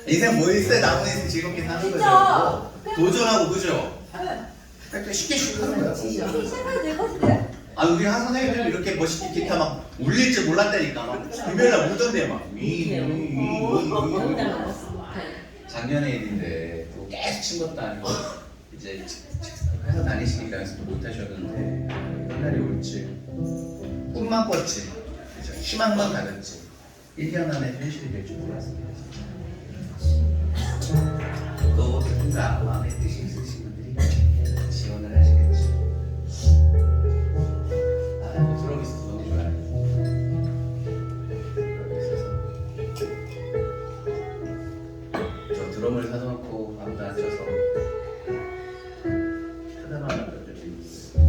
인생 뭐 있어요? 남은 인생 즐겁게 사는 진짜. 거죠. 도전하고 그죠? 네. 쉽게 하는 거야. 생각이 될 것인데. 아 우리 한 선생님들 이렇게 멋있게 기타 막 울릴 줄 몰랐다니까 막 금요일날 울던데 막 작년에 일인데 또 계속 친 것도 아니고 이제 회사 다니시니까 연습도 못 하셨는데 옛날에 올지 꿈만 꿨지 그죠? 희망만 가졌지 1년 안에 현실이 될 줄 몰랐습니다. 또 누군가 마음에 뜻이 있으신 분들이 지원을 하시겠지. 드럼 있어서 너무 좋아요. 드럼 있어서 저 드럼을 사놓고 아무도 안 쳐서 하다만 하던 적이 있어요.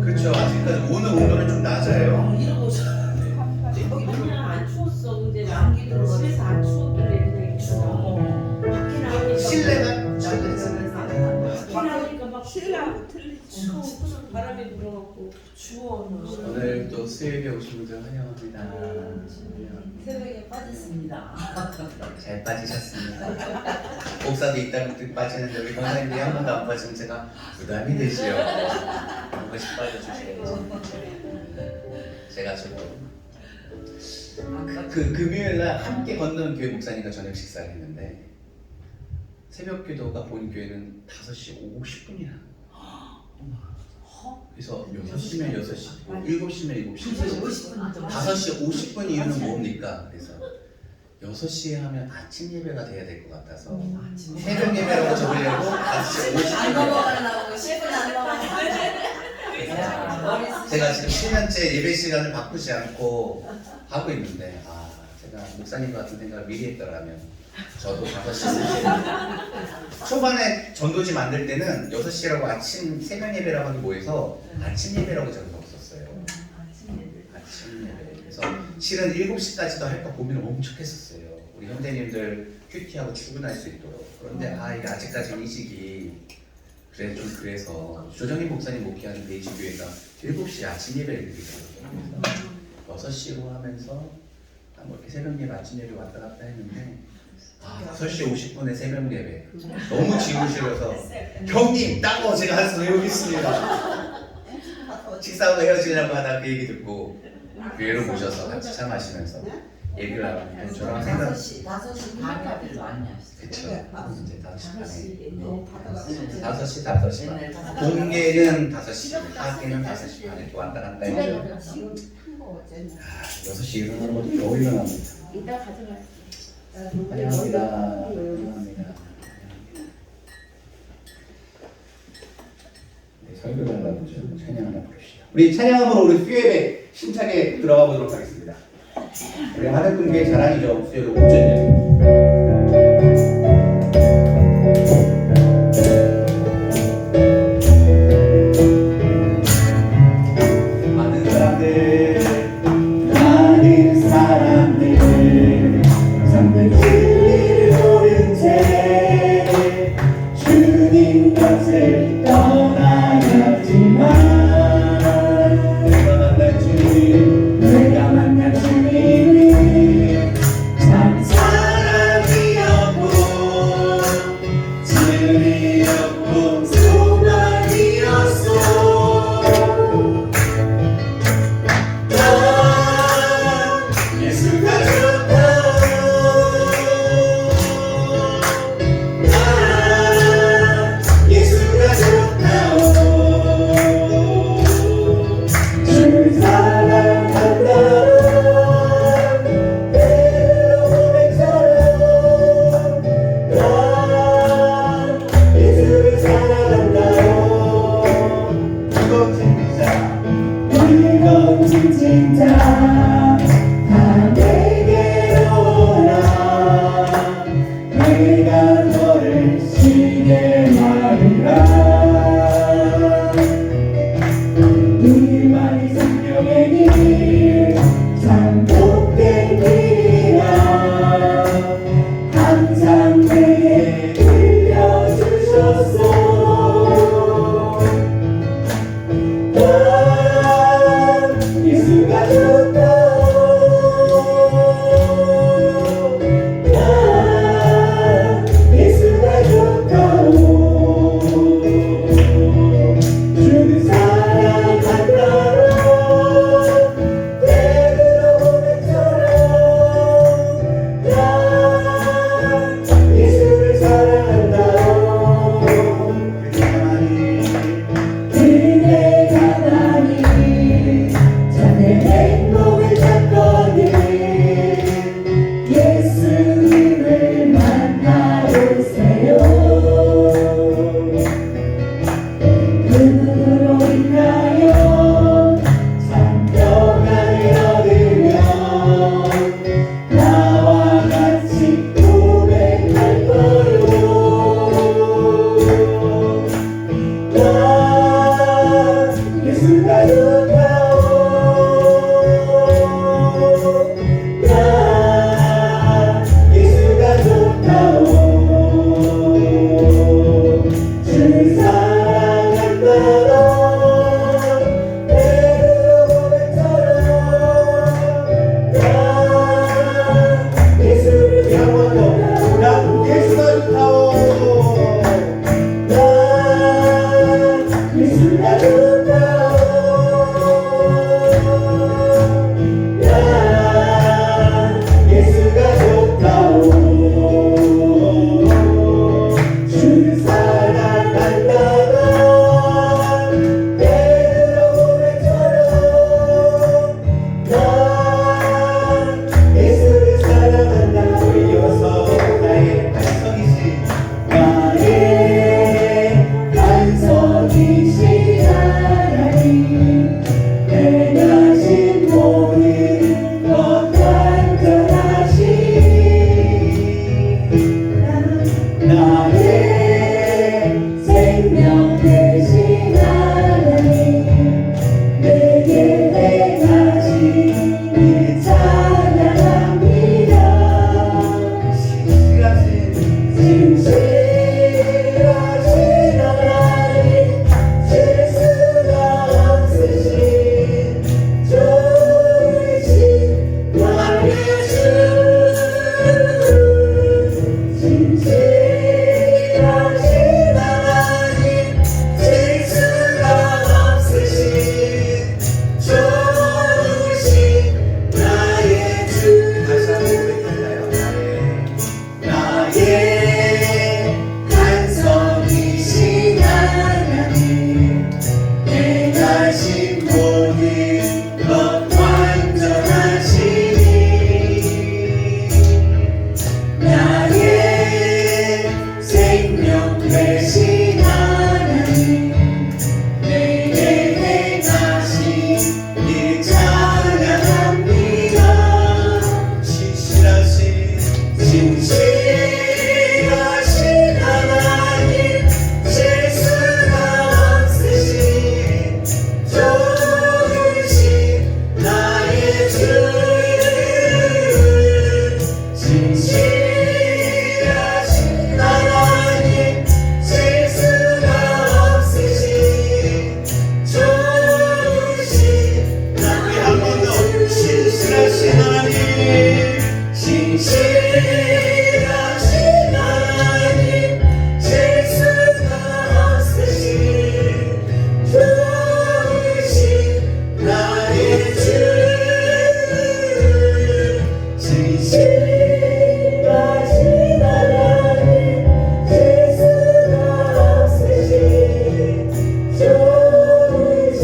그렇죠. 아직까지 오늘 온도는 좀 낮아요. 실내가 실내하고 틀리지. 바람이 불어갖고 추워. 오늘 또 수요일에 오신 분들 환영합니다. 새벽에 빠졌습니다. 잘 빠지셨습니다. 복사도 있다면 빠지는데 우리 선생님이 한 번도 안 빠지면 제가 부담이 되지요. 한 번씩 빠져주셔야지. 제가 지금 그 금요일날 함께 걷는 교회 목사님과 저녁 식사를 했는데 새벽 기도가 본 교회는 5시 50분이나 그래서 6시면 6시, 7시면 7시 5시 50분 이후는 뭡니까? 그래서 6시에 하면 아침 예배가 돼야 될 것 같아서 새벽 예배라고 적으려고 5시 50분 안 넘어가려고 10분 안 넘어가려고. 제가 지금 7년째 예배 시간을 바꾸지 않고 하고 있는데 제가 목사님 같은 생각을 미리 했더라면 저도 5시 초반에 전도지 만들 때는 6시라고 아침 새벽 예배라고 하는 모여서 아침 예배라고 저는 없었어요. 아침 예배. 그래서 실은 7시까지도 할까 고민을 엄청 했었어요. 우리 형제님들 큐티하고 출근할 수 있도록. 그런데 이게 아직까지 이 시기 그래서 조정희 목사님 목회하는 베이지교회가 7시 아침 예배를 드리거든요. 6시로 하면서 뭐 이렇게 새벽 예배 아침 예배 왔다 갔다 했는데 5시 50분에 새벽 예배 너무 지우시려서 형님 따고 제가 한숨 외우겠습니다. 식사하고 헤어지려고 하다 그 얘기 듣고 교회로 모셔서 같이 차 마시면서 얘기를 하면 저랑 생각 5시 반에 많이 하시죠. 그쵸. 이제 5시 반에 5시 5시 반 공개는 5시 학기는 5시 반에 또 왔다 갔다 해요. 6시 일어나는 것도 겨우 일어납니다. 이따 가져가요. 환영합니다. 환영합니다. 네, 설교를 하려고 찬양 하나 부릅시다. 우리 찬양함으로 우리 수요예배 신차게 들어가 보도록 하겠습니다. 우리 하늘 꿈교의 자랑이죠. 수요예배 오전 예배. 참 대신 하나님 내게 행하신 일 찬양합니다. 진실하신 하나님 실수가 없으신 좋으신 나의 주 진실하신 하나님 실수가 없으신 좋으신 나의 한 번 더 진실하신 하나님 진실하신 하나님 실수가 없으신 좋으신 나의 주 진실하신 하나님 실수가 없으신 좋으신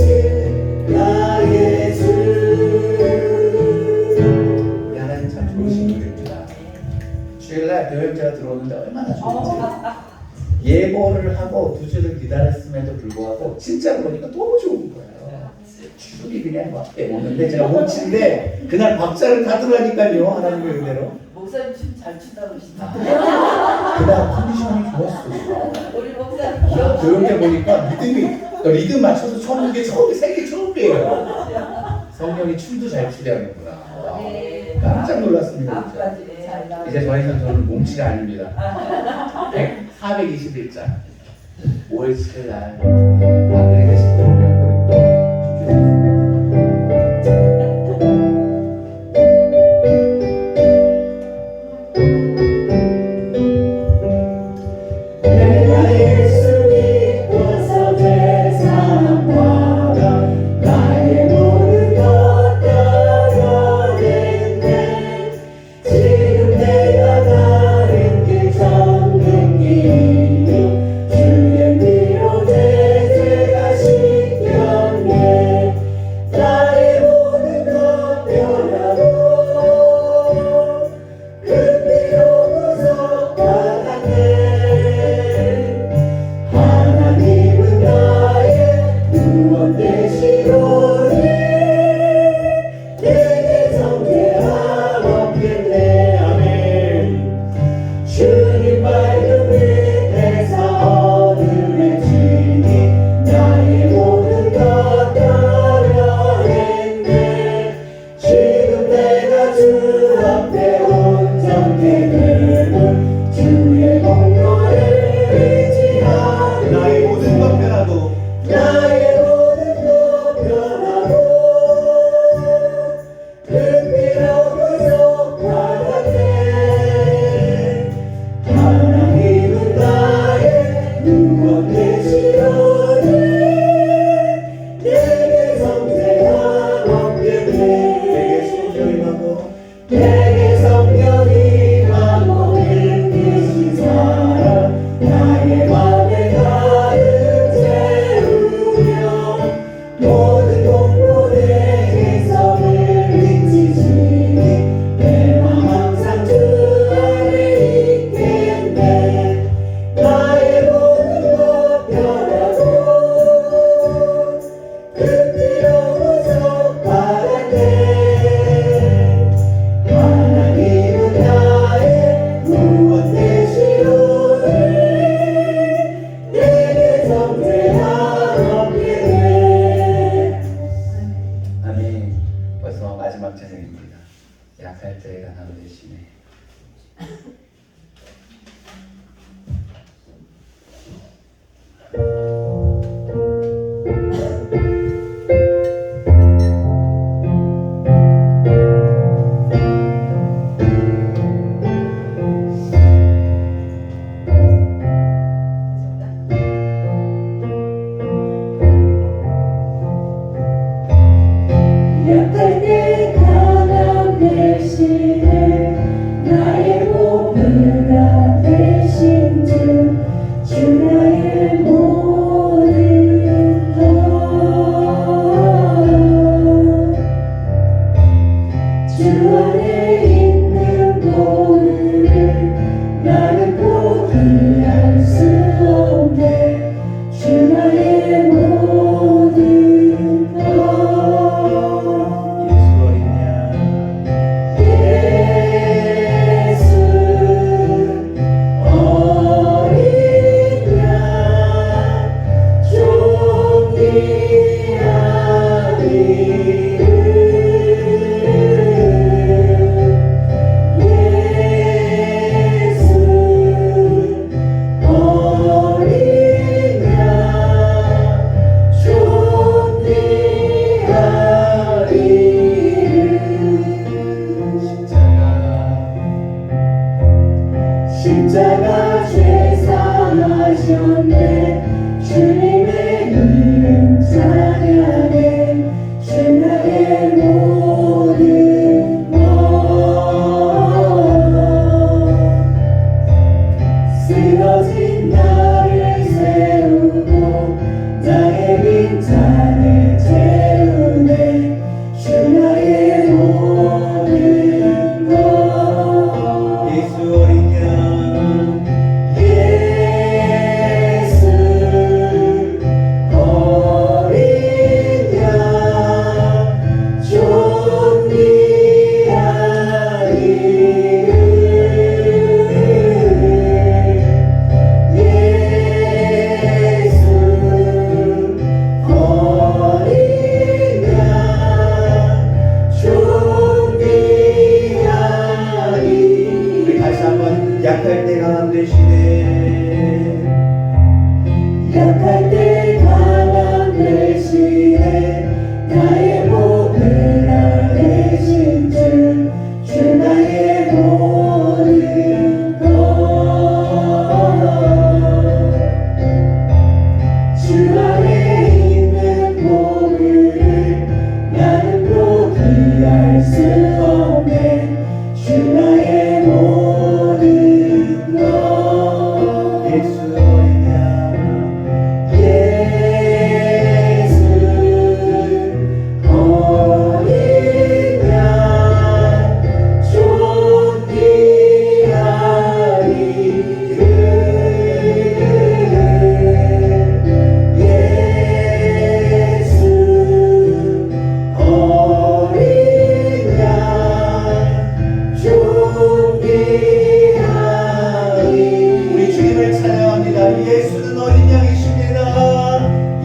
나의 주. 우리 하나님 참 좋으신 분입니다. 주일날 교육자가 들어오는데 얼마나 좋은지 예보를 하고 2주를 기다렸음에도 불구하고 진짜로 보니까 너무 좋은 거예요. 줄이 그냥 막 오는데 제가 못 치는데 그날 박자를 다 들어가니까요. 하나님의 은혜로 목사님 춤 잘 춘다고 그러시다. 그날 컨디션이 좋았어요. 우리 목사님 귀여워. 교육에 보니까 리듬 맞춰서 쳐는 게 세계 처음이에요. 성령이 춤도 잘 추게 하는구나. 와, 네. 깜짝 놀랐습니다. 진짜. 앞까지 잘 나오고. 이제 더 이상 저는 몸치가 아닙니다. 421자 5월 7일 날 아그리가 식구를 내가 예수 믿고서 세상 받아 나의 모든 것 떨어냈네. 지금 내가 가는 길 정든 길이요 주의 피로 대죄하신 하셨네. 주님의 이름 찬양해. 주나의 모든 것 쓰러진 나를 세우고 나의 빈잔을 채우네. 주나의 모든 것 예수 어린 양 예수 어린 양 존귀한 이름 예수 어린 양 존귀한 우리 이름 다시 한번 약할 때 강함 되시네. 약할 때 강함 대신에 나의 몸을 안내신 주 나의 모든 것 주 안에 있는 보물을 나는 포기할 수 없네. 주 나의 모든 것 예수 어린 양 예수 어린 양 존귀한 이름 예수 어린 양 존귀한 우리 이름 주님을 찬양합니다. 예수는 어린 양이십니다.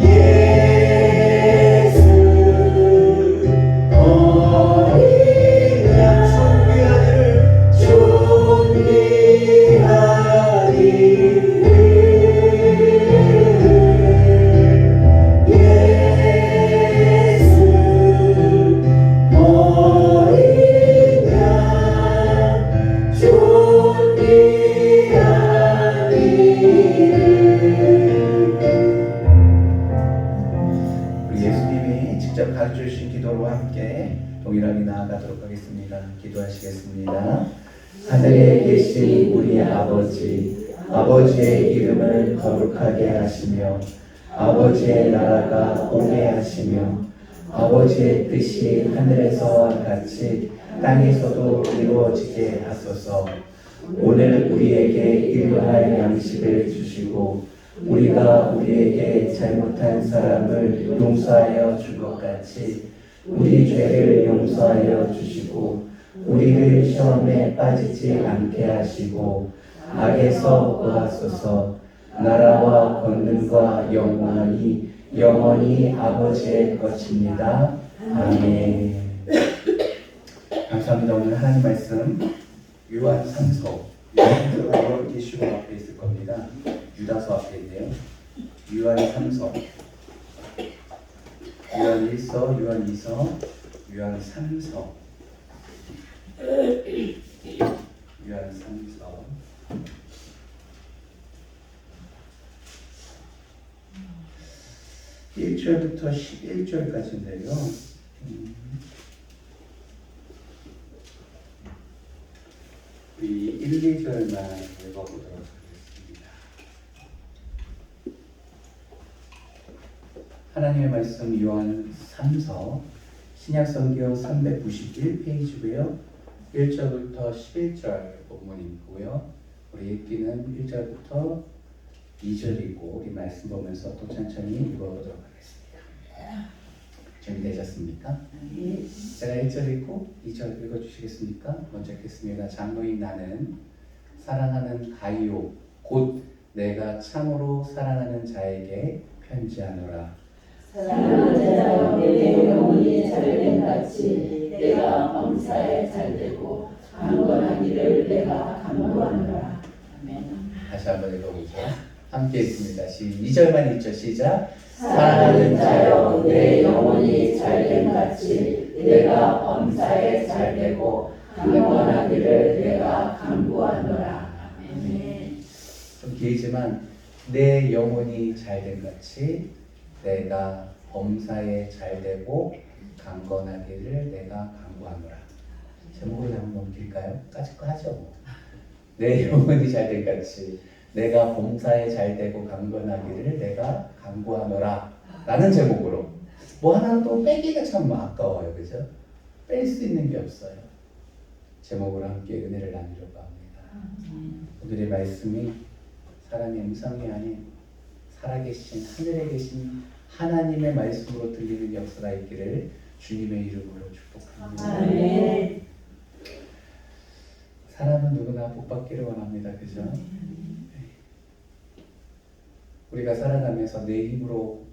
예수 어린 양 존귀한 이름 존귀한 이름 예수 어린 양 존귀한 이름 우리 예수님이 직접 가르쳐 주신 기도로 함께 동일하게 나아가도록 하겠습니다. 기도하시겠습니다. 하늘에 계신 우리 아버지, 아버지의 이름을 거룩하게 하시며 아버지의 나라가 오게 하시며 아버지의 뜻이 하늘에서와 같이 땅에서도 이루어지게 하소서. 오늘 우리에게 일용할 양식을 주시고 우리가 우리에게 잘못한 사람을 용서하여 준 것 같이 우리 죄를 용서하여 주시고 우리를 시험에 빠지지 않게 하시고 악에서 구하소서. 나라와 권능과 영광이 영원히 아버지의 것입니다. 아멘. 감사합니다. 오늘 하나님 말씀 요한 3서 여러 계시록 앞에 있을 겁니다. 유다서 앞에 있네요. 요한 3서, 요한 1서, 요한 2서, 요한 3서, 요한 3서. 1절부터 11절까지인데요. 우리 1, 2절만 읽어보도록 하겠습니다. 하나님의 말씀 요한 3서 신약성경 391페이지고요. 1절부터 11절 본문이고요. 우리 읽기는 1절부터 2절이고 우리 말씀 보면서 또 천천히 읽어보도록 하겠습니다. 준비되셨습니까? 제가 1절 읽고 2절 읽어주시겠습니까? 먼저 읽겠습니다. 장로인 나는 사랑하는 가이오 곧 내가 참으로 사랑하는 자에게 편지하노라. 사랑하는 자여 내 영혼이 잘됨 같이 내가 범사에 잘되고 강건하기를 내가 간구하노라. 아멘. 다시 한번 읽어보죠. 함께 읽습니다. 2절만 읽죠. 시작. 사랑하는 자여 내 영혼이 잘됨 같이 내가 범사에 잘되고 강건하기를 내가 간구하노라. 아멘. 좀 길지만 내 영혼이 잘됨 같이 내가 범사에 잘되고 강건하기를 내가 간구하노라. 제목으로 한번 넘길까요? 까짓 거 하죠. 뭐. 내 영혼이 잘됨 같이 내가 범사에 잘되고 강건하기를 내가 간구하노라 라는 제목으로 뭐 하나 또 빼기가 참 아까워요. 그죠? 뺄 수 있는 게 없어요. 제목으로 함께 은혜를 나누려고 합니다. 오늘의 말씀이 사람의 음성이 아닌 살아계신 하늘에 계신 하나님의 말씀으로 들리는 역사가 있기를 주님의 이름으로 축복합니다. 아멘. 사람은 누구나 복받기를 원합니다. 그죠? 우리가 살아가면서 내 힘으로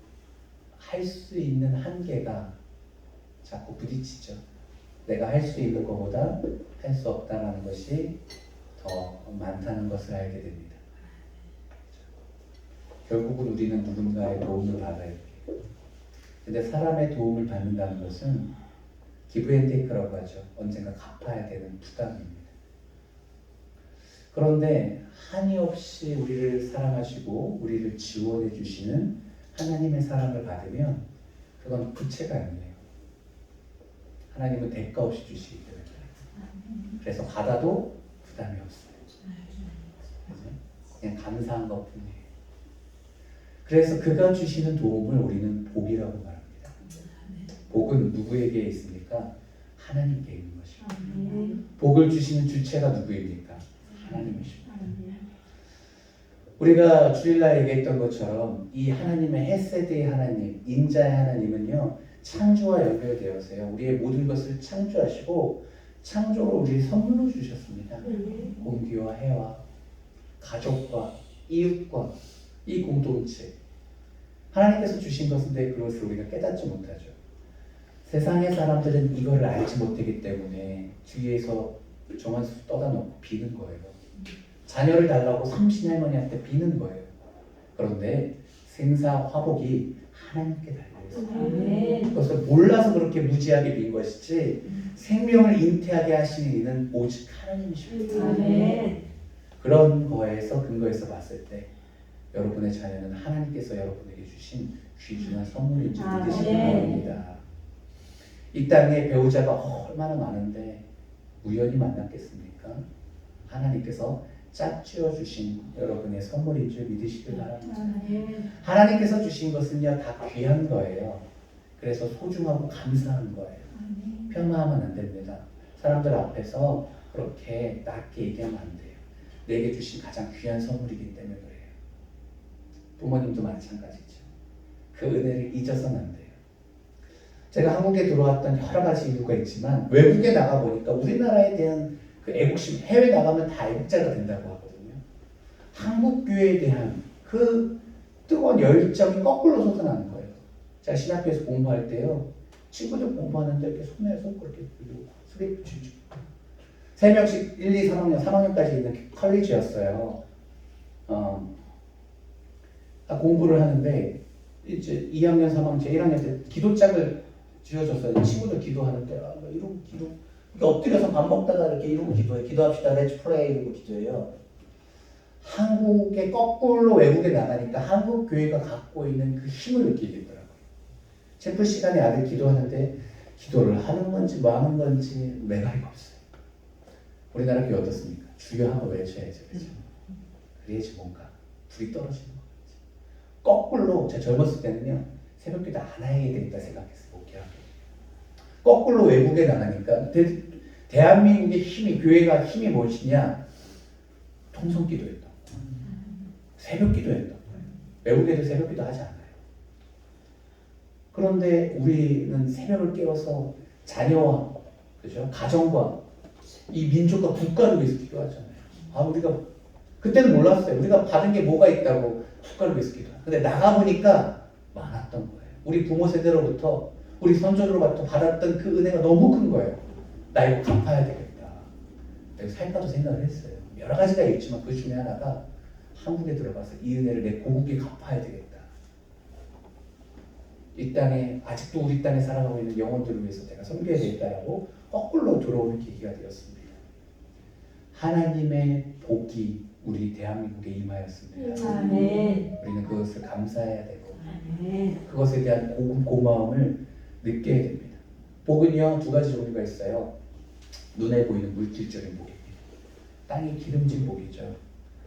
할 수 있는 한계가 자꾸 부딪히죠. 내가 할 수 있는 것보다 할 수 없다는 것이 더 많다는 것을 알게 됩니다. 결국은 우리는 누군가의 도움을 받아야 돼요. 근데 사람의 도움을 받는다는 것은 기브앤테이크라고 하죠. 언젠가 갚아야 되는 부담입니다. 그런데 한이 없이 우리를 사랑하시고 우리를 지원해 주시는 하나님의 사랑을 받으면 그건 부채가 아니에요. 하나님은 대가 없이 주시기 때문에. 그래서 받아도 부담이 없어요. 그냥 감사한 것뿐이에요. 그래서 그가 주시는 도움을 우리는 복이라고 말합니다. 복은 누구에게 있습니까? 하나님께 있는 것입니다. 복을 주시는 주체가 누구입니까? 하나님이십니다. 우리가 주일날 얘기했던 것처럼 이 하나님의 헤세드의 하나님, 인자의 하나님은요 창조와 연결되어서요 우리의 모든 것을 창조하시고 창조로 우리를 선물로 주셨습니다. 공기와 해와 가족과 이웃과 이 공동체 하나님께서 주신 것인데 그것을 우리가 깨닫지 못하죠. 세상의 사람들은 이거를 알지 못하기 때문에 뒤에서 정한수 떠다 놓고 비는 거예요. 자녀를 달라고 삼신할머니한테 비는 거예요. 그런데 생사 화복이 하나님께 달려있어요. 그것을 몰라서 그렇게 무지하게 빈 것이지 생명을 잉태하게 하시는 이는 오직 하나님이십니다. 그런 거에서 근거에서 봤을 때 여러분의 자녀는 하나님께서 여러분에게 주신 귀중한 선물인 줄 믿으시기 바랍니다. 이 땅에 배우자가 얼마나 많은데 우연히 만났겠습니까? 하나님께서 짝지어 주신 여러분의 선물인 줄 믿으시길 바랍니다. 하나님께서 주신 것은요 다 귀한 거예요. 그래서 소중하고 감사한 거예요. 폄하하면 안 됩니다. 사람들 앞에서 그렇게 낮게 얘기하면 안 돼요. 내게 주신 가장 귀한 선물이기 때문에 그래요. 부모님도 마찬가지죠. 그 은혜를 잊어서는 안 돼요. 제가 한국에 들어왔던 여러 가지 이유가 있지만 외국에 나가 보니까 우리나라에 대한 그 애국심, 해외 나가면 다 애국자가 된다고 하거든요. 한국 교회에 대한 그 뜨거운 열정이 거꾸로 솟아나는 거예요. 제가 신학교에서 공부할 때요, 친구들 공부하는데 이렇게 손에 손 그렇게 들고 수레 주죠. 3명씩 1, 2, 3학년, 3학년까지 있는 컬리지였어요. 공부를 하는데 이제 2학년, 3학년, 1학년 때 기도장을 지어줬어요. 친구들 기도하는데 이러고 기도. 그러니까 엎드려서 밥 먹다가 이렇게 이러고 기도해요. 기도합시다. 렛츠 프레이 이러고 기도해요. 한국에 거꾸로 외국에 나가니까 한국 교회가 갖고 있는 그 힘을 느끼겠더라고요. 챔플 시간에 아들 기도하는데 기도를 하는 건지 뭐 하는 건지 매가리가 없어요. 우리나라 교회 어떻습니까? 주여 한번 외쳐야죠. 그렇죠? 그래야지 뭔가 불이 떨어지는 거죠. 거꾸로 제가 젊었을 때는요. 새벽기도 안 해야 되겠다 생각했어요. 목회하고. 거꾸로 외국에 나가니까 대한민국의 힘이, 교회가 힘이 무엇이냐? 통성기도였던 거예요. 새벽기도였던 거예요. 외국에도 새벽기도 하지 않아요. 그런데 우리는 새벽을 깨워서 자녀와, 그죠? 가정과 이 민족과 국가를 위해서 기도하잖아요. 우리가 그때는 몰랐어요. 우리가 받은 게 뭐가 있다고 국가를 위해서 기도하는. 근데 나가보니까 많았던 거예요. 우리 부모 세대로부터 우리 선조로부터 받았던 그 은혜가 너무 큰 거예요. 나 이거 갚아야 되겠다. 내가 살까도 생각을 했어요. 여러 가지가 있지만 그 중에 하나가 한국에 들어가서 이 은혜를 내 고국에 갚아야 되겠다. 이 땅에 아직도 우리 땅에 살아가고 있는 영혼들을 위해서 내가 섬겨야 되겠다라고 거꾸로 들어오는 계기가 되었습니다. 하나님의 복이 우리 대한민국에 임하였습니다. 아멘. 우리는 그것을 감사해야 되고 아멘. 그것에 대한 고마움을 느껴야 됩니다. 복은요 두 가지 종류가 있어요. 눈에 보이는 물질적인 복입니다. 땅이 기름진 복이죠.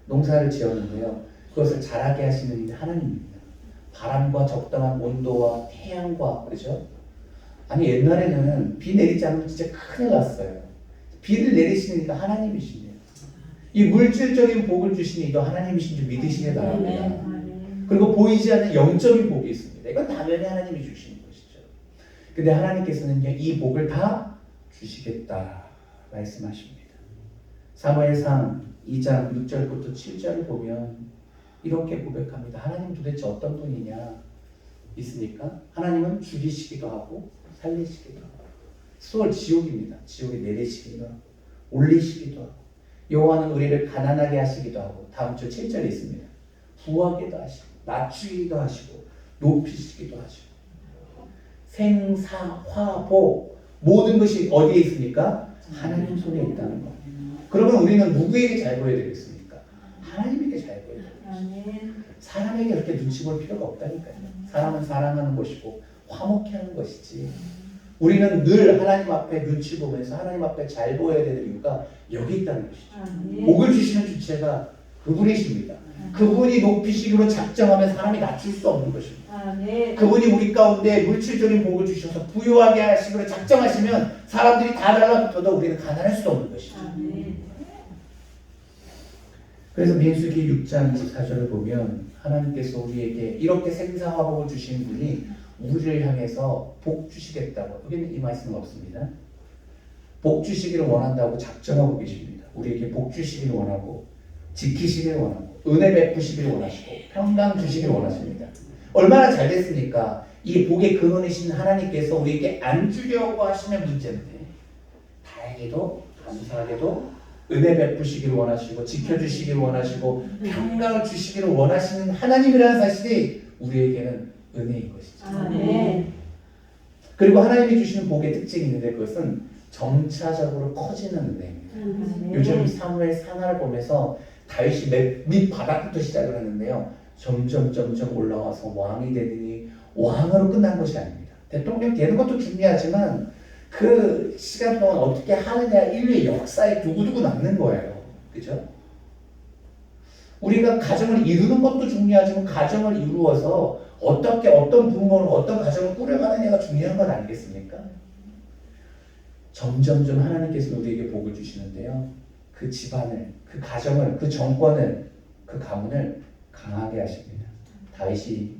농사를 지었는데요. 그것을 자라게 하시는 이는 하나님입니다. 바람과 적당한 온도와 태양과 그렇죠? 아니 옛날에는 비 내리지 않으면 진짜 큰일 났어요. 비를 내리시니까 하나님이시네요. 이 물질적인 복을 주시니 이도 하나님이신 줄 믿으시기 바랍니다. 아멘. 그리고 보이지 않는 영적인 복이 있습니다. 이건 당연히 하나님이 주시는 것이죠. 근데 하나님께서는요 이 복을 다 주시겠다 말씀하십니다. 사무엘상 2장 6절부터 7절을 보면 이렇게 고백합니다. 하나님 도대체 어떤 분이냐 있습니까? 하나님은 죽이시기도 하고 살리시기도 하고 수월 지옥입니다. 지옥에 내리시기도 하고 올리시기도 하고 여호와는 우리를 가난하게 하시기도 하고 다음 주 7절에 있습니다. 부하게도 하시고 낮추기도 하시고 높이시기도 하시고 생사화보 모든 것이 어디에 있습니까? 하나님 손에 있다는 것. 그러면 우리는 누구에게 잘 보여야 되겠습니까? 하나님에게 잘 보여야 되겠습니다. 아멘. 사람에게 그렇게 눈치 볼 필요가 없다니까요. 사람은 사랑하는 것이고 화목해 하는 것이지. 우리는 늘 하나님 앞에 눈치 보면서 하나님 앞에 잘 보여야 되는 이유가 여기 있다는 것이죠. 아멘. 복을 주시는 주체가 그분이십니다. 그분이 높이시기로 작정하면 사람이 낮출 수 없는 것입니다. 아멘. 그분이 우리 가운데 물질적인 복을 주셔서 부유하게 하시기로 작정하시면 사람들이 다 달라붙어도 우리는 가난할 수 없는 것이죠. 아멘. 그래서 민수기 6장 24절을 보면 하나님께서 우리에게 이렇게 생사화복을 주시는 분이 우리를 향해서 복 주시겠다고 여기는 이 말씀은 없습니다. 복 주시기를 원한다고 작정하고 계십니다. 우리에게 복 주시기를 원하고 지키시기를 원하고 은혜 베푸시기를 원하시고 평강 주시기를 원하십니다. 얼마나 잘 됐습니까? 이 복의 근원이신 하나님께서 우리에게 안 주려고 하시는 문제인데 다행히도 감사하게도 은혜 베푸시기를 원하시고 지켜주시기를 원하시고 평강을 주시기를 원하시는 하나님이라는 사실이 우리에게는 은혜인 것이죠. 아멘. 그리고 하나님이 주시는 복의 특징이 있는데 그것은 점차적으로 커지는 은혜입니다. 아멘. 요즘 사무엘 상하를 보면서 다윗이 밑바닥부터 시작을 하는데요. 점점 올라와서 왕이 되더니 왕으로 끝난 것이 아닙니다. 대통령 되는 것도 중요하지만 그 시간 동안 어떻게 하느냐 인류의 역사에 두고두고 남는 거예요. 그죠? 우리가 가정을 이루는 것도 중요하지만 가정을 이루어서 어떻게 어떤 부모로 어떤 가정을 꾸려가느냐가 중요한 건 아니겠습니까? 점점점 하나님께서 우리에게 복을 주시는데요. 그 집안을, 그 가정을, 그 정권을, 그 가문을 강하게 하십니다. 다윗이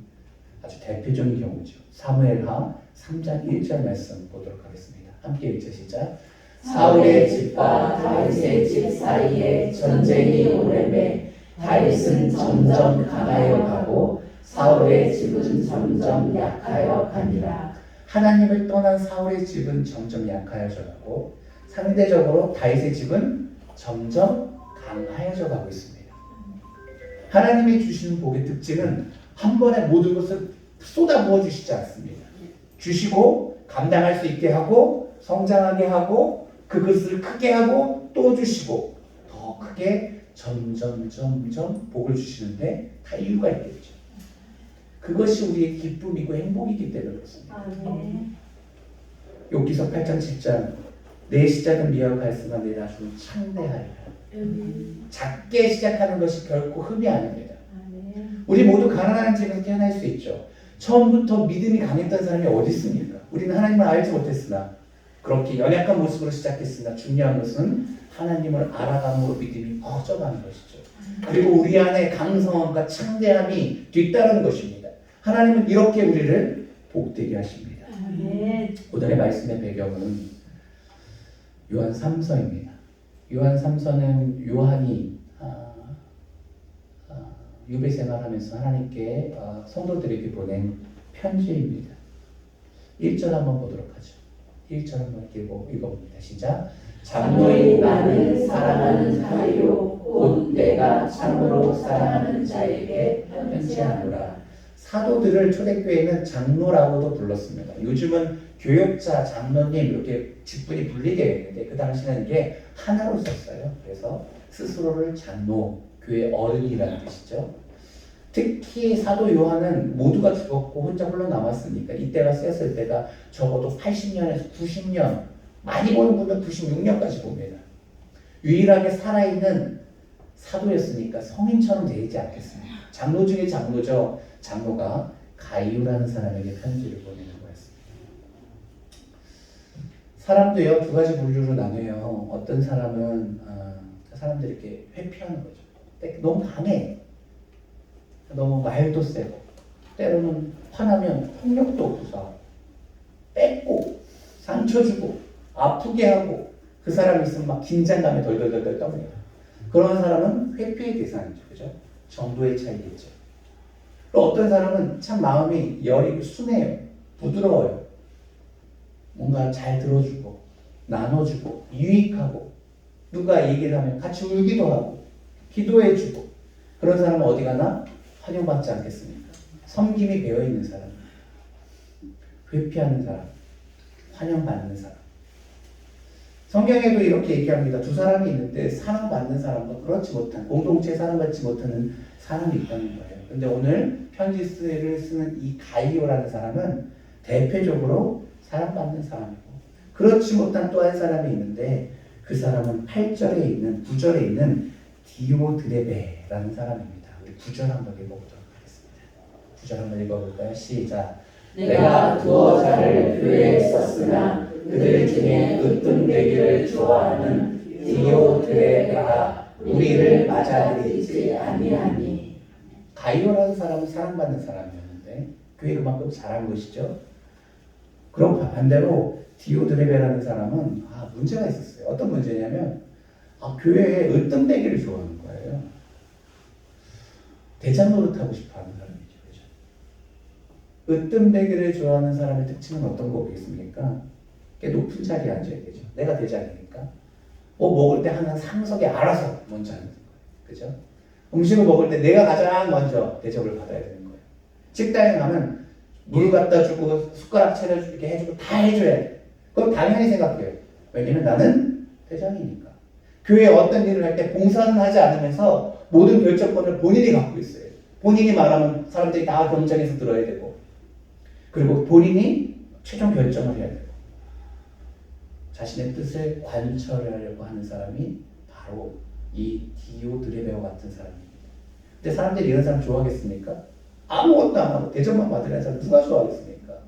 아주 대표적인 경우죠. 사무엘하 3장 1절 말씀 보도록 하겠습니다. 함께 읽자 시작. 사울의 집과 다윗의 집 사이에 전쟁이 오래매 다윗은 점점 강하여 가고 사울의 집은 점점 약하여 가니라. 하나님을 떠난 사울의 집은 점점 약하여져 가고 상대적으로 다윗의 집은 점점 강하여져 가고 있습니다. 하나님이 주시는 복의 특징은 한 번에 모든 것을 쏟아부어 주시지 않습니다. 주시고 감당할 수 있게 하고 성장하게 하고 그것을 크게 하고 또 주시고 더 크게 점점 복을 주시는데 다 이유가 있겠죠. 그것이 우리의 기쁨이고 행복이기 때문에 그렇습니다. 아멘. 욥기서 8장 10장 내 시작은 미약하였으나 내 나중은 창대하리라. 작게 시작하는 것이 결코 흠이 아닙니다. 아멘. 우리 모두 가난한 집에서 태어날 수 있죠. 처음부터 믿음이 강했던 사람이 어디 있습니까? 우리는 하나님을 알지 못했으나 그렇게 연약한 모습으로 시작했으나 중요한 것은 하나님을 알아감으로 믿음이 커져가는 것이죠. 그리고 우리 안에 강성함과 창대함이 뒤따르는 것입니다. 하나님은 이렇게 우리를 복되게 하십니다. 아멘. 오늘의 말씀의 배경은 요한 3서입니다. 요한 3서는 요한이 유배 생활하면서 하나님께 성도들에게 보낸 편지입니다. 1절 한번 보도록 하죠. 1절 한번 읽어봅니다. 시작. 너희 나는 사랑하는 자요 곧 내가 참으로 사랑하는 자에게 편지하노라. 사도들을 초대교회는 장로라고도 불렀습니다. 요즘은 교역자, 장로님 이렇게 직분이 분리되어 있는데 그 당시는 이게 하나로 썼어요. 그래서 스스로를 장로, 교회 어른이라는 뜻이죠. 특히 사도 요한은 모두가 죽었고 혼자 홀로 남았으니까 이때가 쓰였을 때가 적어도 80년에서 90년, 많이 보는 분은 96년까지 봅니다. 유일하게 살아있는 사도였으니까 성인처럼 되지 않겠습니까? 장로 중에 장로죠. 장로가 가이오라는 사람에게 편지를 보내는 거였습니다. 사람도요, 두 가지 분류로 나뉘어요. 어떤 사람은 사람들이 이렇게 회피하는 거죠. 너무 강해. 너무 말도 세고, 때로는 화나면 폭력도 구사하고, 뺏고, 상처 주고, 아프게 하고, 그 사람이 있으면 막 긴장감에 덜덜덜덜 떠요. 그런 사람은 회피의 대상이죠. 그죠? 정도의 차이겠죠. 또 어떤 사람은 참 마음이 여리고 순해요. 부드러워요. 뭔가 잘 들어주고, 나눠주고, 유익하고, 누가 얘기를 하면 같이 울기도 하고, 기도해주고, 그런 사람은 어디 가나 환영받지 않겠습니까? 섬김이 배어있는 사람, 회피하는 사람, 환영받는 사람. 성경에도 이렇게 얘기합니다. 두 사람이 있는데 사랑받는 사람과 그렇지 못한, 공동체에 사랑받지 못하는 사람이 있다는 거예요. 근데 오늘 편지를 쓰는 이 가이오라는 사람은 대표적으로 사랑받는 사람이고, 그렇지 못한 또 한 사람이 있는데 그 사람은 8절에 있는, 9절에 있는 디오드레베라는 사람입니다. 우리 9절 한번 읽어보도록 하겠습니다. 9절 한번 읽어볼까요? 시작. 내가 두어 자를 교회에 썼으나 그들 중에 으뜸되기를 좋아하는 디오드레베가 우리를 맞아들이지 아니하니. 가이오라는 사람은 사랑받는 사람이었는데 교회 그만큼 잘한 것이죠. 그럼 반대로 디오드레베라는 사람은 문제가 있었어요. 어떤 문제냐면 교회에 으뜸되기를 좋아하는 거예요. 대장 노릇하고 싶어하는 사람이죠. 그죠? 으뜸되기를 좋아하는 사람의 특징은 어떤 거겠습니까? 꽤 높은 자리에 앉아야 되죠. 내가 대장이니까. 뭐 먹을 때 항상 상석에 알아서 먼저 앉는 거예요. 그죠? 음식을 먹을 때 내가 가장 먼저 대접을 받아야 되는 거예요. 식당에 가면 물 갖다 주고 숟가락 차려주고 이렇게 해주고 다 해줘야 돼. 그럼 당연히 생각해요. 왜냐면 나는 대장이니까. 교회에 어떤 일을 할 때 봉사는 하지 않으면서 모든 결정권을 본인이 갖고 있어요. 본인이 말하면 사람들이 다 경청해서 들어야 되고, 그리고 본인이 최종 결정을 해야 되고, 자신의 뜻을 관철하려고 하는 사람이 바로 이 디오드레베와 같은 사람입니다. 근데 사람들이 이런 사람 좋아하겠습니까? 아무것도 안 하고 대접만 받으려는 사람 누가 좋아하겠습니까?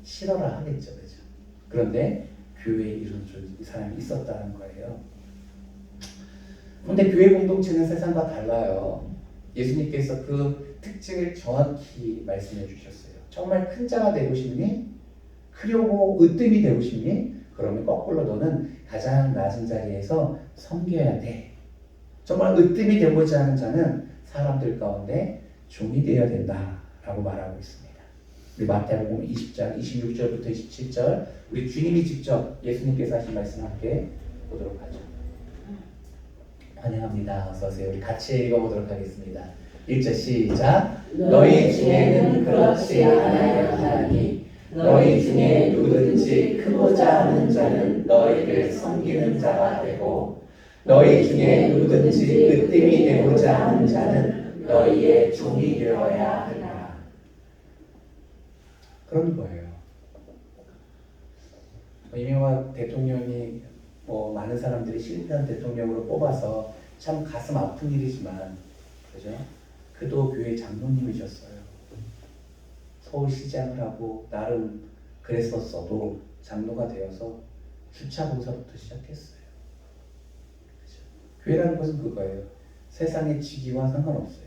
싫어라 하겠죠. 그죠? 그런데 교회에 이런 사람이 있었다는 거예요. 그런데 교회 공동체는 세상과 달라요. 예수님께서 그 특징을 정확히 말씀해 주셨어요. 정말 큰 자가 되고 싶니? 크려고 으뜸이 되고 싶니? 그러면 거꾸로 너는 가장 낮은 자리에서 섬겨야 돼. 정말 으뜸이 되고자 하는 자는 사람들 가운데 종이 되어야 된다라고 말하고 있습니다. 우리 마태복음 20장 26절부터 27절 우리 주님이 직접 예수님께서 하신 말씀 함께 보도록 하죠. 환영합니다. 어서 오세요. 우리 같이 읽어보도록 하겠습니다. 1절 시작. 너희 중에는 그렇지 않아야 하니 너희 중에 누구든지 크고자 하는 자는 너희를 섬기는 자가 되고 너희 중에 누구든지 으뜸이 되고자 하는 자는 너희의 종이 되어야 하리라. 그런 거예요. 이명박 대통령이 많은 사람들이 실패한 대통령으로 뽑아서 참 가슴 아픈 일이지만, 그죠? 그도 교회 장로님이셨어요. 서울시장을 하고 나름 그랬었어도 장로가 되어서 주차 봉사부터 시작했어요. 그죠? 교회라는 것은 그거예요. 세상의 직위와 상관없어요.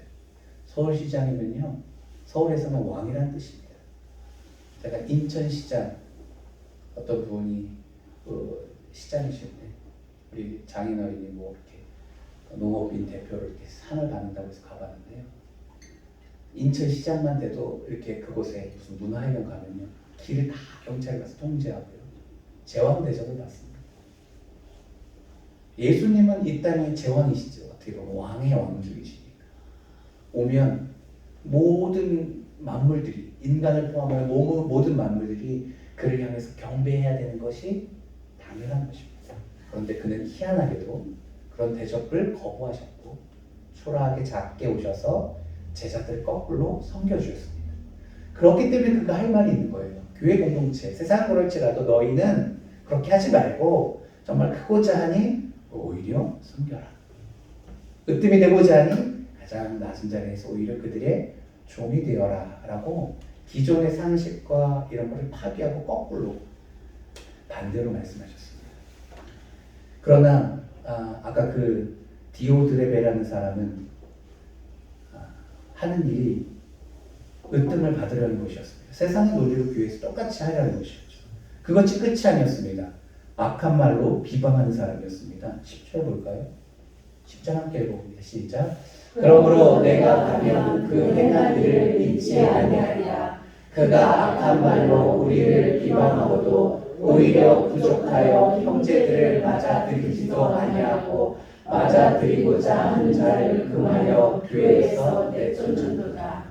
서울시장이면요, 서울에서는 왕이라는 뜻입니다. 제가 인천시장 어떤 분이 시장이신데 우리 장인어른이 이렇게 농업인 대표를 이렇게 상을 받는다고 해서 가봤는데요. 인천시장만 돼도 이렇게 그곳에 무슨 문화회관 가면요, 길을 다 경찰이 가서 통제하고요, 제왕대접을 받습니다. 예수님은 이 땅의 제왕이시죠. 어떻게 보면 왕의 왕족이시니까. 오면 모든 만물들이, 인간을 포함한 모든 만물들이 그를 향해서 경배해야 되는 것이 당연한 것입니다. 그런데 그는 희한하게도 그런 대접을 거부하셨고 초라하게 작게 오셔서 제자들 거꾸로 섬겨주셨습니다. 그렇기 때문에 그가 할 말이 있는 거예요. 교회 공동체, 세상은 그럴지라도 너희는 그렇게 하지 말고 정말 크고자 하니 오히려 섬겨라. 으뜸이 되고자 하니 가장 낮은 자리에서 오히려 그들의 종이 되어라 라고 기존의 상식과 이런 것을 파괴하고 거꾸로 반대로 말씀하셨습니다. 그러나 아까 그 디오드레베라는 사람은 하는 일이 으뜸을 받으려는 것이었습니다. 세상의 논리로 교회에서 똑같이 하려는 것이었죠. 그것이 끝이 아니었습니다. 악한 말로 비방하는 사람이었습니다. 10절 볼까요? 10절 함께 읽어봅니다. 시작. 그러므로 내가 가면 그 행한 일을 잊지 아니하리라. 그가 악한 말로 우리를 비방하고도 오히려 부족하여 형제들을 맞아들이지도 아니하고 맞아들이고자 하는 자를 금하여 교회에서 내쫓는도다.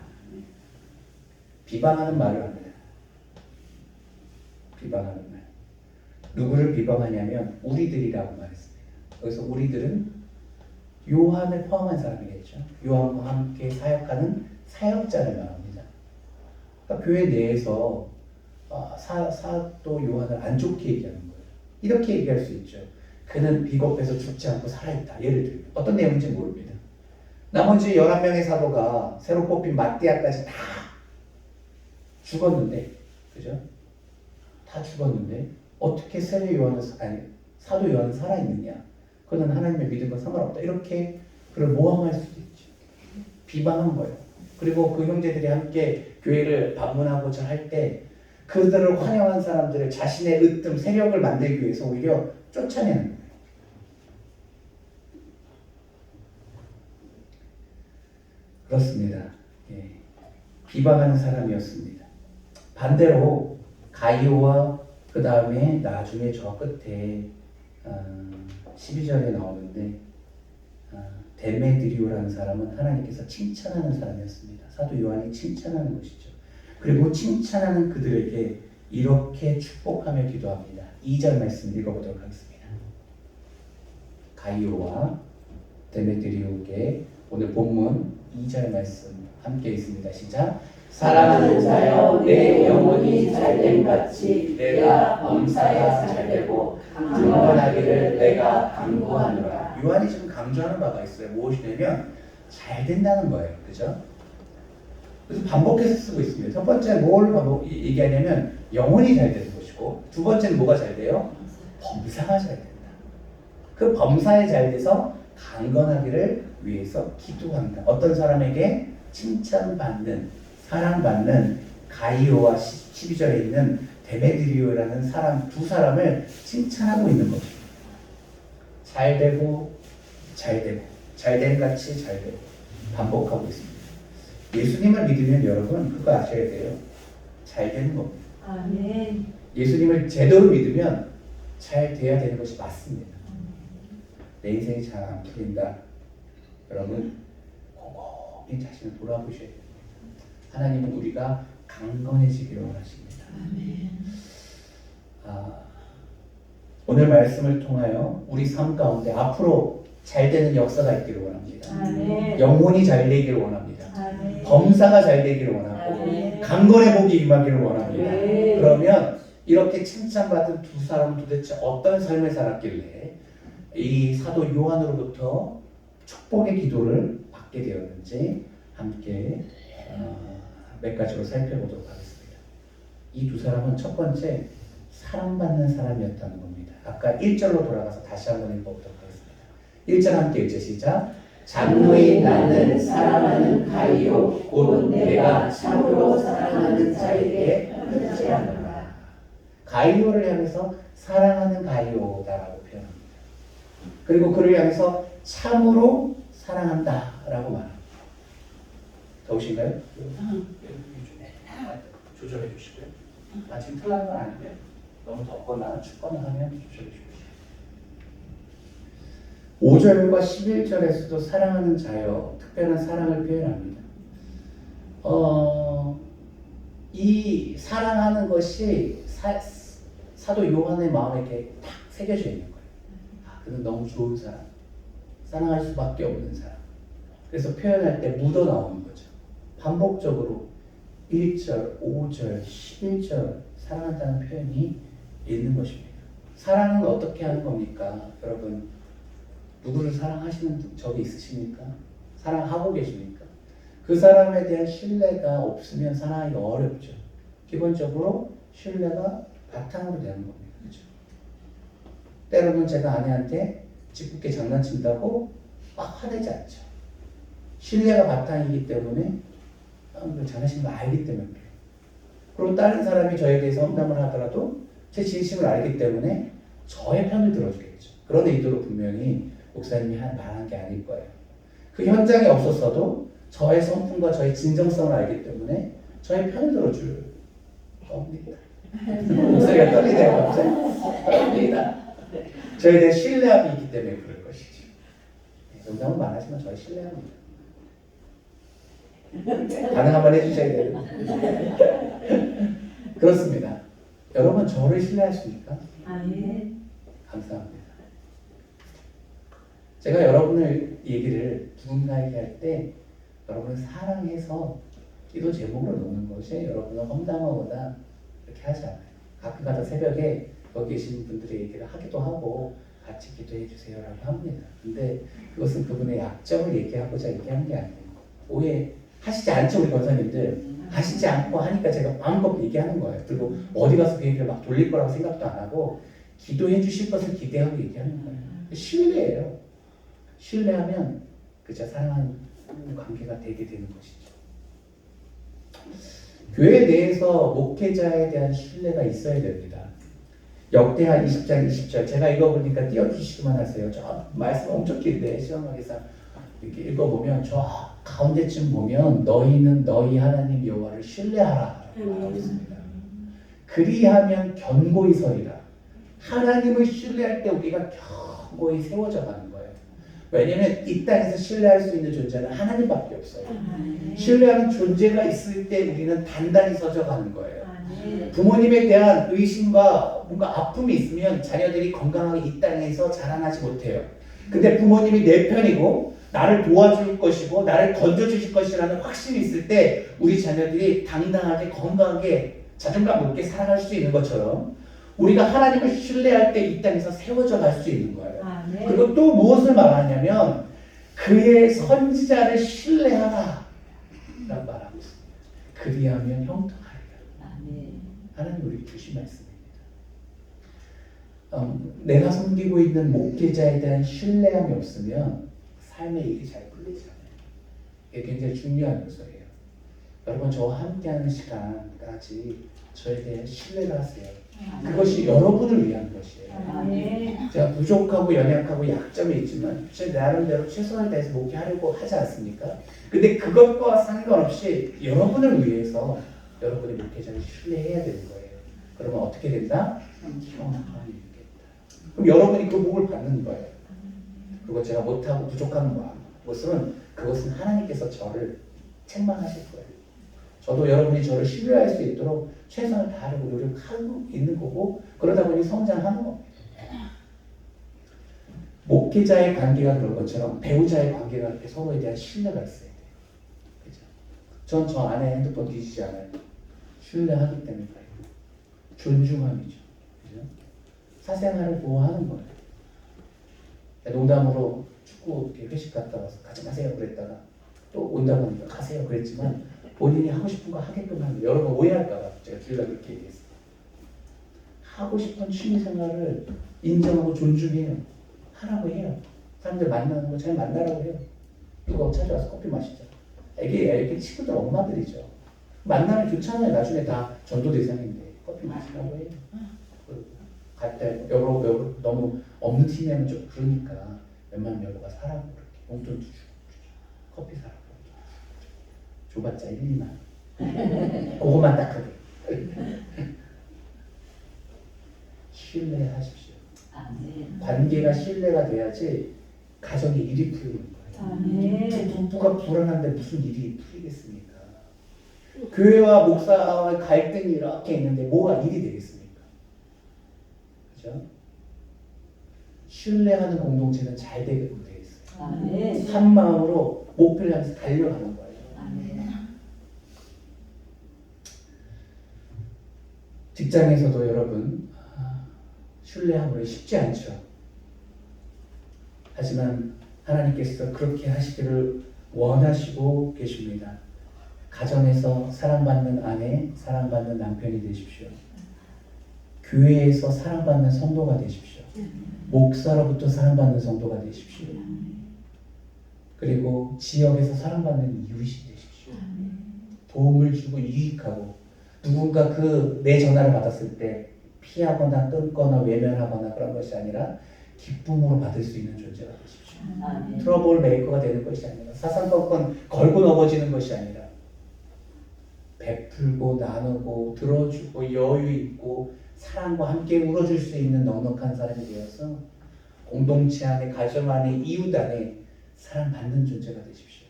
비방하는 말을 합니다. 비방하는 말. 누구를 비방하냐면 우리들이라고 말했습니다. 그래서 우리들은 요한을 포함한 사람이겠죠. 요한과 함께 사역하는 사역자를 말합니다. 그러니까 교회 내에서 사도 요한을 안 좋게 얘기하는 거예요. 이렇게 얘기할 수 있죠. 그는 비겁해서 죽지 않고 살아있다. 예를 들면 어떤 내용인지 모릅니다. 나머지 11명의 사도가 새로 뽑힌 마띠아까지 다 죽었는데, 그죠? 다 죽었는데 어떻게 사도 요한은 살아있느냐? 그는 하나님의 믿음과 상관없다. 이렇게 그를 모함할 수도 있죠. 비방한 거예요. 그리고 그 형제들이 함께 교회를 방문하고자 할 때 그들을 환영한 사람들을 자신의 으뜸, 세력을 만들기 위해서 오히려 쫓아내는 거예요. 그렇습니다. 예. 비방하는 사람이었습니다. 반대로 가이오와 그 다음에 나중에 저 끝에 12절에 나오는데 데메드리오라는 사람은 하나님께서 칭찬하는 사람이었습니다. 사도 요한이 칭찬하는 것이죠. 그리고 칭찬하는 그들에게 이렇게 축복하며 기도합니다. 2절 말씀 읽어보도록 하겠습니다. 가이오와 데메드리오에게 오늘 본문 2절 말씀 함께 있습니다. 시작. 사랑하는 자여 내 영혼이 잘됨 같이 내가 범사에 잘되고 강건하기를 내가 강구하노라. 요한이 지금 강조하는 바가 있어요. 무엇이냐면 잘 된다는 거예요. 그죠? 그래서 반복해서 쓰고 있습니다. 첫 번째 뭘 얘기하냐면 영혼이 잘 되는 것이고, 두 번째는 뭐가 잘 돼요? 범사가 잘 된다. 그 범사에 잘 돼서 강건하기를 위해서 기도한다. 어떤 사람에게 칭찬받는, 사랑받는 가이오와 12절에 있는 데메드리오라는 사람, 두 사람을 칭찬하고 있는 것입니다. 잘 되고 잘된 같이 잘 되고 반복하고 있습니다. 예수님을 믿으면 여러분 그거 아셔야 돼요. 잘 되는 겁니다. 아멘. 예수님을 제대로 믿으면 잘 돼야 되는 것이 맞습니다. 내 인생이 잘 안 풀린다. 여러분 곰곰이 자신을 돌아보셔야 됩니다. 하나님은 우리가 강건해지기를 원하십니다. 오늘 말씀을 통하여 우리 삶 가운데 앞으로 잘 되는 역사가 있기를 원합니다. 아멘. 영혼이 잘 되기를 원합니다. 아멘. 범사가 잘 되기를 원하고 아멘. 강건의 복이 임하기를 원합니다. 네. 그러면 이렇게 칭찬받은 두 사람은 도대체 어떤 삶을 살았길래 이 사도 요한으로부터 축복의 기도를 받게 되었는지 함께 몇 가지로 살펴보도록 하겠습니다. 이 두 사람은 첫 번째 사랑받는 사람이었다는 겁니다. 아까 1절로 돌아가서 다시 한번 읽어보도록 하겠습니다. 1절 함께 읽죠. 시작. 장로인 나는 사랑하는 가이오 곧 내가 참으로 사랑하는 자에게 흔들지 않노라. 가이오를 향해서 사랑하는 가이오다라고 표현합니다. 그리고 그를 향해서 참으로 사랑한다라고 말합니다. 더우신가요? 조절해 주시고요. 지금 틀린 건 아니고요. 너무 덥거나 춥거나 하면 조절해 주십시오. 5절과 11절에서도 사랑하는 자여 특별한 사랑을 표현합니다. 이 사랑하는 것이 사도 요한의 마음에 이렇게 탁 새겨져 있는 거예요. 그는 너무 좋은 사람, 사랑할 수밖에 없는 사람, 그래서 표현할 때 묻어 나오는 거죠. 반복적으로 1절, 5절, 11절 사랑한다는 표현이 있는 것입니다. 사랑은 어떻게 하는 겁니까? 여러분, 누구를 사랑하시는 적이 있으십니까? 사랑하고 계십니까? 그 사람에 대한 신뢰가 없으면 사랑하기가 어렵죠. 기본적으로 신뢰가 바탕으로 되는 겁니다. 그렇죠? 때로는 제가 아내한테 짓궂게 장난친다고 막 화내지 않죠. 신뢰가 바탕이기 때문에 장난치는 거 알기 때문에 그래요. 그리고 다른 사람이 저에 대해서 험담을 하더라도 제 진심을 알기 때문에 저의 편을 들어주겠죠. 그런 의도로 분명히 목사님이 말한 게 아닐 거예요. 그 현장에 없었어도 저의 성품과 저의 진정성을 알기 때문에 저의 편을 들어줄 겁니다. 목소리가 떨리네요. 갑자기. 떨립니다. 저에 대한 신뢰함이 있기 때문에 그럴 것이죠. 농담은 많아지만 저의 신뢰합니다. 반응 한번 해주셔야 돼요. 그렇습니다. 여러분 저를 신뢰하십니까? 아멘. 감사합니다. 제가 여러분을 얘기를 누군가에게 할 때 여러분을 사랑해서 기도 제목으로 놓는 것이 여러분을 험담하거나 이렇게 하지 않아요. 가끔가다 새벽에 거기 계신 분들의 얘기를 하기도 하고 같이 기도해 주세요라고 합니다. 근데 그것은 그분의 약점을 얘기하고자 얘기하는 게 아니에요. 오해하시지 않죠, 우리 권사님들? 하시지 않고 하니까 제가 마음껏 얘기하는 거예요. 그리고 어디 가서 그 얘기를 막 돌릴 거라고 생각도 안 하고 기도해 주실 것을 기대하고 얘기하는 거예요. 신뢰예요. 신뢰하면 그저 사랑하는 관계가 되게 되는 것이죠. 교회 내에서 목회자에 대한 신뢰가 있어야 됩니다. 역대하 20장 20절 제가 읽어보니까 띄워주시기만 하세요. 저 말씀 엄청 긴데 시험하기상 이렇게 읽어보면 저 가운데쯤 보면 너희는 너희 하나님 여호와를 신뢰하라 라고 있습니다. 그리하면 견고히 서리라. 하나님을 신뢰할 때 우리가 견고히 세워져 가는 거예요. 왜냐하면 이 땅에서 신뢰할 수 있는 존재는 하나님밖에 없어요. 신뢰하는 존재가 있을 때 우리는 단단히 서져 가는 거예요. 부모님에 대한 의심과 뭔가 아픔이 있으면 자녀들이 건강하게 이 땅에서 자라나지 못해요. 근데 부모님이 내 편이고 나를 도와줄 것이고 나를 건져주실 것이라는 확신이 있을 때 우리 자녀들이 당당하게 건강하게 자존감 높게 살아갈 수 있는 것처럼 우리가 하나님을 신뢰할 때 이 땅에서 세워져 갈 수 있는 거예요. 그리고 또 무엇을 말하냐면 그의 선지자를 신뢰하라 라고 말하고 있습니다. 그리하면 형통하리라. 하나님 우리 주신 말씀입니다. 내가 섬기고 있는 목회자에 대한 신뢰함이 없으면 삶의 일이 잘 풀리지 않아요. 이게 굉장히 중요한 요소예요. 여러분 저와 함께하는 시간까지 저에 대한 신뢰를 하세요. 그것이 여러분을 위한 것이에요. 제가 부족하고 연약하고 약점이 있지만 제 나름대로 최선을 다해서 목회하려고 하지 않습니까? 근데 그것과 상관없이 여러분을 위해서 여러분의 목회자를 신뢰해야 되는 거예요. 그러면 어떻게 된다? 형통함이 있겠다. 그럼 여러분이 그 복을 받는 거예요. 그리고 제가 못하고 부족한 그것은 하나님께서 저를 책망하실 거예요. 저도 여러분이 저를 신뢰할 수 있도록 최선을 다하려고 노력하고 있는 거고 그러다 보니 성장하는 겁니다. 목회자의 관계가 그런 것처럼 배우자의 관계가 이렇게 서로에 대한 신뢰가 있어야 돼요. 그죠? 전 저 아내 핸드폰 뒤지지 않아요. 신뢰하기 때문에 그래요. 존중함이죠. 그죠? 사생활을 보호하는 거예요. 농담으로 축구 회식 갔다 와서 가지 마세요 그랬다가 또 온다고 하니까 가세요 그랬지만 본인이 하고 싶은 거 하게끔 하는 거예요. 여러분 오해할까봐 제가 길러 그렇게 얘기했어요. 하고 싶은 취미생활을 인정하고 존중해요. 하라고 해요. 사람들 만나는 거 잘 만나라고 해요. 누가 찾아와서 커피 마시자. 애기 친구들 엄마들이죠. 만나면 좋잖아요. 나중에 다 전도 대상인데 커피 마시라고 해요. 갈 때 여보 너무 없는 팀이면 좀 그러니까 웬만하면 여보가 사라고 그렇게 용돈도 주고 커피 사라고 줘봤자 1, 2만 그거만 딱 하게 신뢰하십시오. 관계가 신뢰가 돼야지 가정의 일이 풀리는 거예요. 부부가 불안한데 무슨 일이 풀리겠습니까? 교회와 목사와 갈등이 이렇게 있는데 뭐가 일이 되겠습니까? 그죠? 신뢰하는 공동체는 잘 되게끔 되어 있어요. 한 마음으로 목표를 향해서 달려가는 거예요. 직장에서도 여러분 신뢰하는 게 쉽지 않죠. 하지만 하나님께서 그렇게 하시기를 원하시고 계십니다. 가정에서 사랑받는 아내, 사랑받는 남편이 되십시오. 교회에서 사랑받는 성도가 되십시오. 목사로부터 사랑받는 성도가 되십시오. 그리고 지역에서 사랑받는 이웃이 되십시오. 도움을 주고 유익하고 누군가 내 전화를 받았을 때 피하거나 끊거나 외면하거나 그런 것이 아니라 기쁨으로 받을 수 있는 존재가 되십시오. 트러블 메이커가 되는 것이 아니라 사상건건 걸고 넘어지는 것이 아니라 베풀고 나누고 들어주고 여유 있고 사랑과 함께 울어줄 수 있는 넉넉한 사람이 되어서 공동체 안에, 가정 안에, 이웃 안에 사랑받는 존재가 되십시오.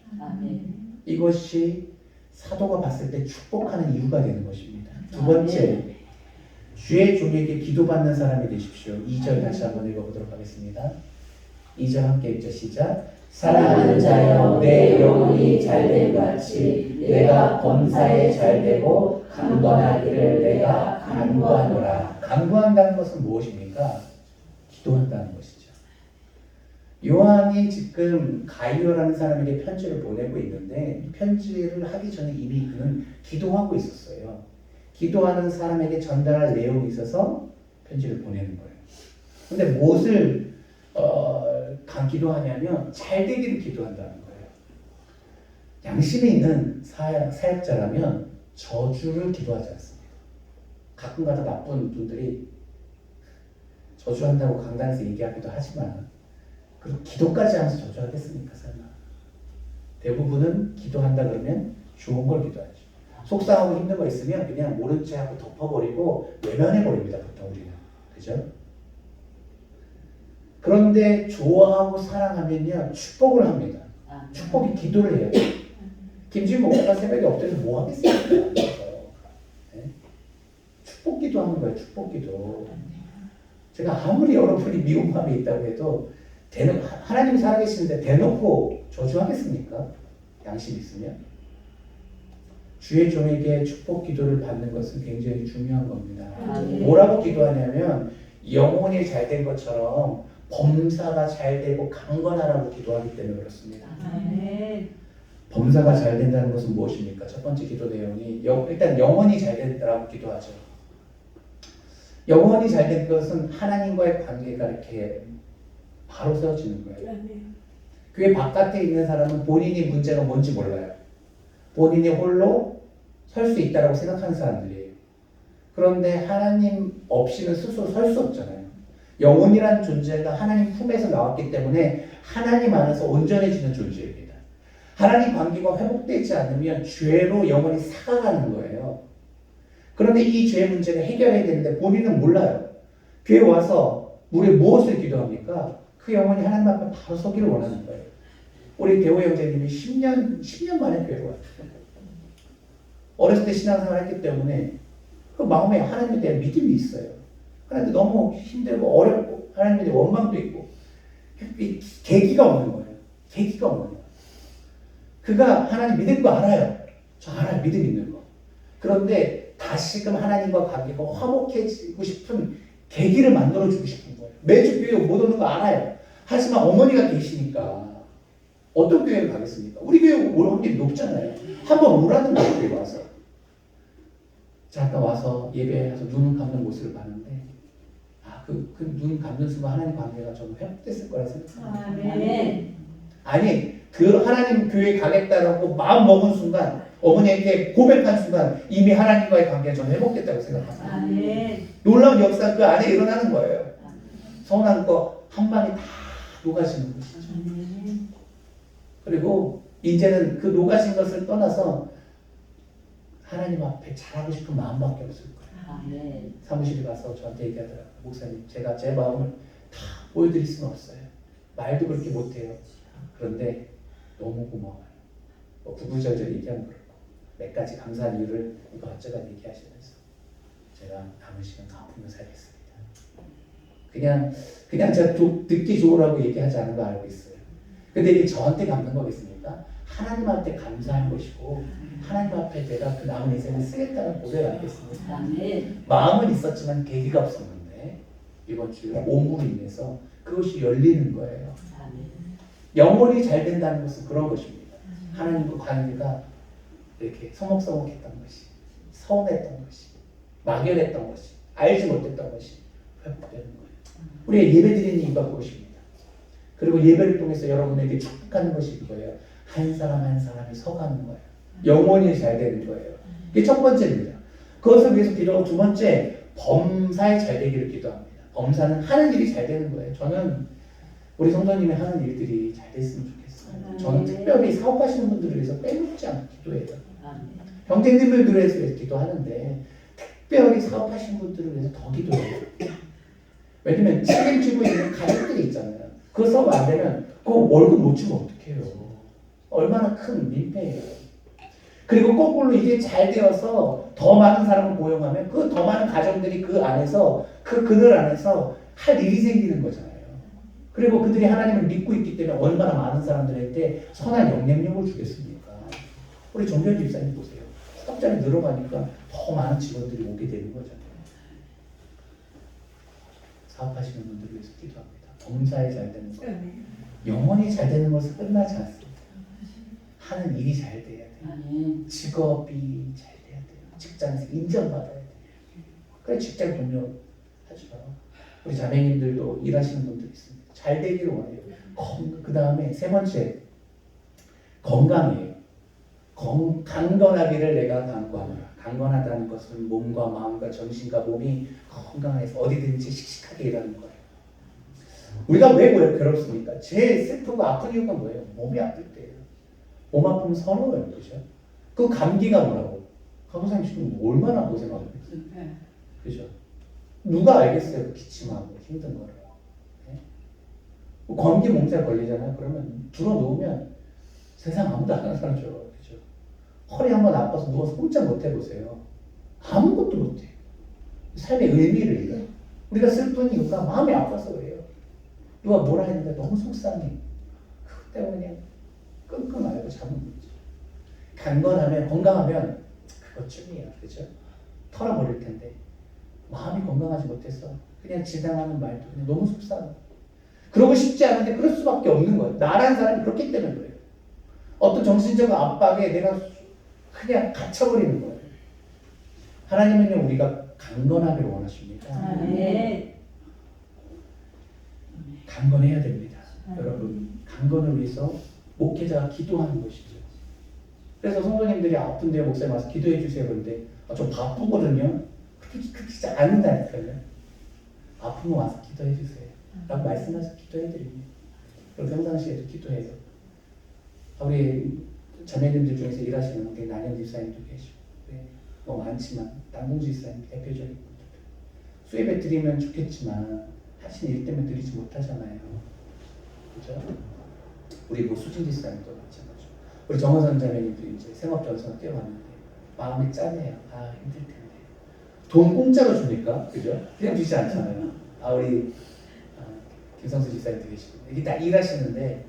이것이 사도가 봤을 때 축복하는 이유가 되는 것입니다. 두 번째, 주의 종에게 기도받는 사람이 되십시오. 2절 다시 한번 읽어보도록 하겠습니다. 2절 함께 읽죠. 시작. 사랑하는 자여 내 영혼이 잘됨 같이 내가 범사에 잘되고 강건하기를 내가 간구하노라. 간구한다는 것은 무엇입니까? 기도한다는 것이죠. 요한이 지금 가이오라는 사람에게 편지를 보내고 있는데 이 편지를 하기 전에 이미 그는 기도하고 있었어요. 기도하는 사람에게 전달할 내용이 있어서 편지를 보내는 거예요. 근데 무엇을 기도하냐면 잘 되기를 기도한다는 거예요. 양심이 있는 사역자라면 저주를 기도하지 않습니다. 가끔가다 나쁜 분들이 저주한다고 강단에서 얘기하기도 하지만 그리고 기도까지 하면서 저주하겠습니까? 설마. 대부분은 기도한다 그러면 좋은 걸 기도하죠. 속상하고 힘든 거 있으면 그냥 모른 체 하고 덮어버리고 외면해버립니다. 보통 우리는. 그죠? 그런데 좋아하고 사랑하면요 축복을 합니다. 축복이 기도를 해야 돼요. 김지훈 목사가 새벽에 엎드려서 뭐 하겠습니까? 네? 축복 기도하는 거예요. 축복 기도. 제가 아무리 여러분이 미운 마음이 있다고 해도 하나님이 살아계시는데 대놓고 저주하겠습니까? 양심 있으면. 주의 종에게 축복 기도를 받는 것은 굉장히 중요한 겁니다. 뭐라고 기도하냐면 영혼이 잘된 것처럼 범사가 잘되고 강건하라고 기도하기 때문에 그렇습니다. 범사가 잘 된다는 것은 무엇입니까? 첫 번째 기도 내용이 일단 영혼이 잘 된다고 기도하죠. 영혼이 잘 된 것은 하나님과의 관계가 이렇게 바로 세워지는 거예요. 교회 바깥에 있는 사람은 본인이 문제가 뭔지 몰라요. 본인이 홀로 설 수 있다고 생각하는 사람들이에요. 그런데 하나님 없이는 스스로 설 수 없잖아요. 영혼이라는 존재가 하나님 품에서 나왔기 때문에 하나님 안에서 온전해지는 존재입니다. 하나님 관계가 회복되지 않으면 죄로 영혼이 살아가는 거예요. 그런데 이 죄 문제를 해결해야 되는데 본인은 몰라요. 교회 와서 우리 무엇을 기도합니까? 그 영혼이 하나님 앞에 바로 서기를 원하는 거예요. 우리 대호 형제님이 10년 만에 교회로 왔어요. 어렸을 때 신앙생활 했기 때문에 그 마음에 하나님에 대한 믿음이 있어요. 그런데 너무 힘들고 어렵고 하나님에 대한 원망도 있고 계기가 없는 거예요. 계기가 없는 거예요. 그가 하나님 믿을 거 알아요. 저 알아요. 믿음 있는 거. 그런데 다시금 하나님과 관계가 화목해지고 싶은 계기를 만들어주고 싶은 거예요. 매주 교회 못 오는 거 알아요. 하지만 어머니가 계시니까 어떤 교회를 가겠습니까? 우리 교회 올 확률이 높잖아요. 한번 오라는 거예요. 교회 와서. 잠깐 와서 예배해서 눈을 감는 모습을 봤는데 그 눈 감는 순간 하나님 관계가 좀 회복됐을 거라 생각합니다. 아니 그 하나님 교회 가겠다라고 마음 먹은 순간 어머니에게 고백한 순간 이미 하나님과의 관계가 좀 회복됐다고 생각합니다. 놀라운 역사 그 안에 일어나는 거예요. 서운한 거 한 방에 다 녹아지는 것이죠. 그리고 이제는 그 녹아진 것을 떠나서 하나님 앞에 잘하고 싶은 마음밖에 없을 거예요. 사무실에 가서 저한테 얘기하더라고요. 목사님, 제가 제 마음을 다 보여드릴 수는 없어요. 말도 그렇게 못해요. 그런데 너무 고마워요. 구구절절 얘기하면 그렇고 몇 가지 감사한 이유를 이것저것 얘기하시면서 제가 남은 시간 갚으며 살겠습니다. 그냥 제가 듣기 좋으라고 얘기하지 않은 거 알고 있어요. 근데 이게 저한테 갚는 거겠습니까? 하나님한테 감사한 것이고 하나님 앞에 내가 그 남은 인생을 쓰겠다는 고백 아니겠습니까? 아멘. 마음은 있었지만 계기가 없었는데 이번 주에 오므로 인해서 그것이 열리는 거예요. 아멘. 영혼이 잘 된다는 것은 그런 것입니다. 하나님과 관계가 이렇게 서먹서먹했던 것이, 서운했던 것이, 막연했던 것이, 알지 못했던 것이 회복되는 거예요. 우리가 예배드리는 이유가 그것입니다. 그리고 예배를 통해서 여러분에게 축복하는 것이 그거예요. 한 사람 한 사람이 서가는 거예요. 영혼이 잘 되는 거예요. 이게 첫 번째입니다. 그것을 위해서 기도하고 두 번째, 범사에 잘 되기를 기도합니다. 범사는 하는 일이 잘 되는 거예요. 저는 우리 성도님이 하는 일들이 잘 됐으면 좋겠어요. 저는 특별히 사업하시는 분들을 위해서 빼놓지 않고 기도해요. 아멘. 형제님들을 위해서 기도하는데 특별히 사업하시는 분들을 위해서 더 기도해요. 왜냐면 책임지고 있는 가족들이 있잖아요. 그 사업 안 되면 그 월급 못 주면 어떡해요. 얼마나 큰 민폐예요. 그리고 거꾸로 이게 잘 되어서 더 많은 사람을 고용하면 그 더 많은 가정들이 그 안에서 그 그늘 안에서 할 일이 생기는 거잖아요. 그리고 그들이 하나님을 믿고 있기 때문에 얼마나 많은 사람들한테 선한 영향력을 주겠습니까? 우리 정변 집사님 보세요. 사업자를 늘어가니까 더 많은 직원들이 오게 되는 거잖아요. 사업하시는 분들을 위해서 기도합니다. 범사에 잘 되는 것. 영혼이 잘 되는 것은 끝나지 않습니다. 하는 일이 잘 돼야 돼요. 아멘. 직업이 잘 돼야 돼요. 직장에서 인정받아야 돼요. 그래 직장 동료 하죠. 우리 자매님들도 일하시는 분들 있습니다. 잘 되기를 원해요. 그 다음에 세 번째, 건강이에요. 강건하기를 내가 간구하노라. 강건하다는 것은 몸과 마음과 정신과 몸이 건강해서 어디든지 씩씩하게 일하는 거예요. 우리가 왜 괴롭습니까? 제일 슬프고 아픈 이유가 뭐예요? 몸이 아플 때예요. 몸 아프면 서러워요. 그죠? 그 감기가 뭐라고? 간호사님 지금 얼마나 고생하고 있어요. 그죠? 누가 알겠어요? 그 기침하고 힘든 거를. 네? 감기 몸살 걸리잖아요. 그러면 들어 누우면 세상 아무도 안 하는 사람 줄 알아요. 그죠? 허리 한번 아파서 누워서 꼼짝 못 해보세요. 아무것도 못 해요. 삶의 의미를 잃어요. 우리가 슬픈 이유가 마음이 아파서 그래요. 누가 뭐라 했는데 너무 속상해. 그것 때문에 그냥 끙끙 앓고 잠을 못 자. 강건하면, 건강하면 그것쯤이에요. 그죠? 털어버릴 텐데 마음이 건강하지 못해서 그냥 지당하는 말도 그냥 너무 속상해. 그러고 싶지 않은데 그럴 수밖에 없는 거예요. 나라는 사람이 그렇기 때문에 그래요. 어떤 정신적 압박에 내가 그냥 갇혀버리는 거예요. 하나님은요, 우리가 강건하기를 원하십니다. 아멘. 강건해야 됩니다. 여러분, 강건을 위해서 목회자가 기도하는 것이죠. 그래서 성도님들이 아픈데요, 목사님 와서 기도해 주세요. 그런데 좀 바쁘거든요. 그렇게 잘 안 된다니까요. 아프면 와서 기도해 주세요. 라고 말씀해서 기도해 드립니다. 그리고 평상시에도 기도해요. 우리 자매님들 중에서 일하시는 우리 난영 집사님도 계시고, 뭐 많지만 남궁지 집사님 대표적인 분들. 수입에 드리면 좋겠지만 하신 일 때문에 드리지 못하잖아요. 그죠? 우리 뭐 수진 집사님도 마찬가지고, 우리 정호선 자매님도 이제 생업전선을 뛰어왔는데 마음이 짠해요. 아, 힘들 텐데. 돈 공짜로 주니까, 그죠? 그냥 주지 않잖아요. 우리 김성수 집사님도 계시고, 이게 다 일하시는데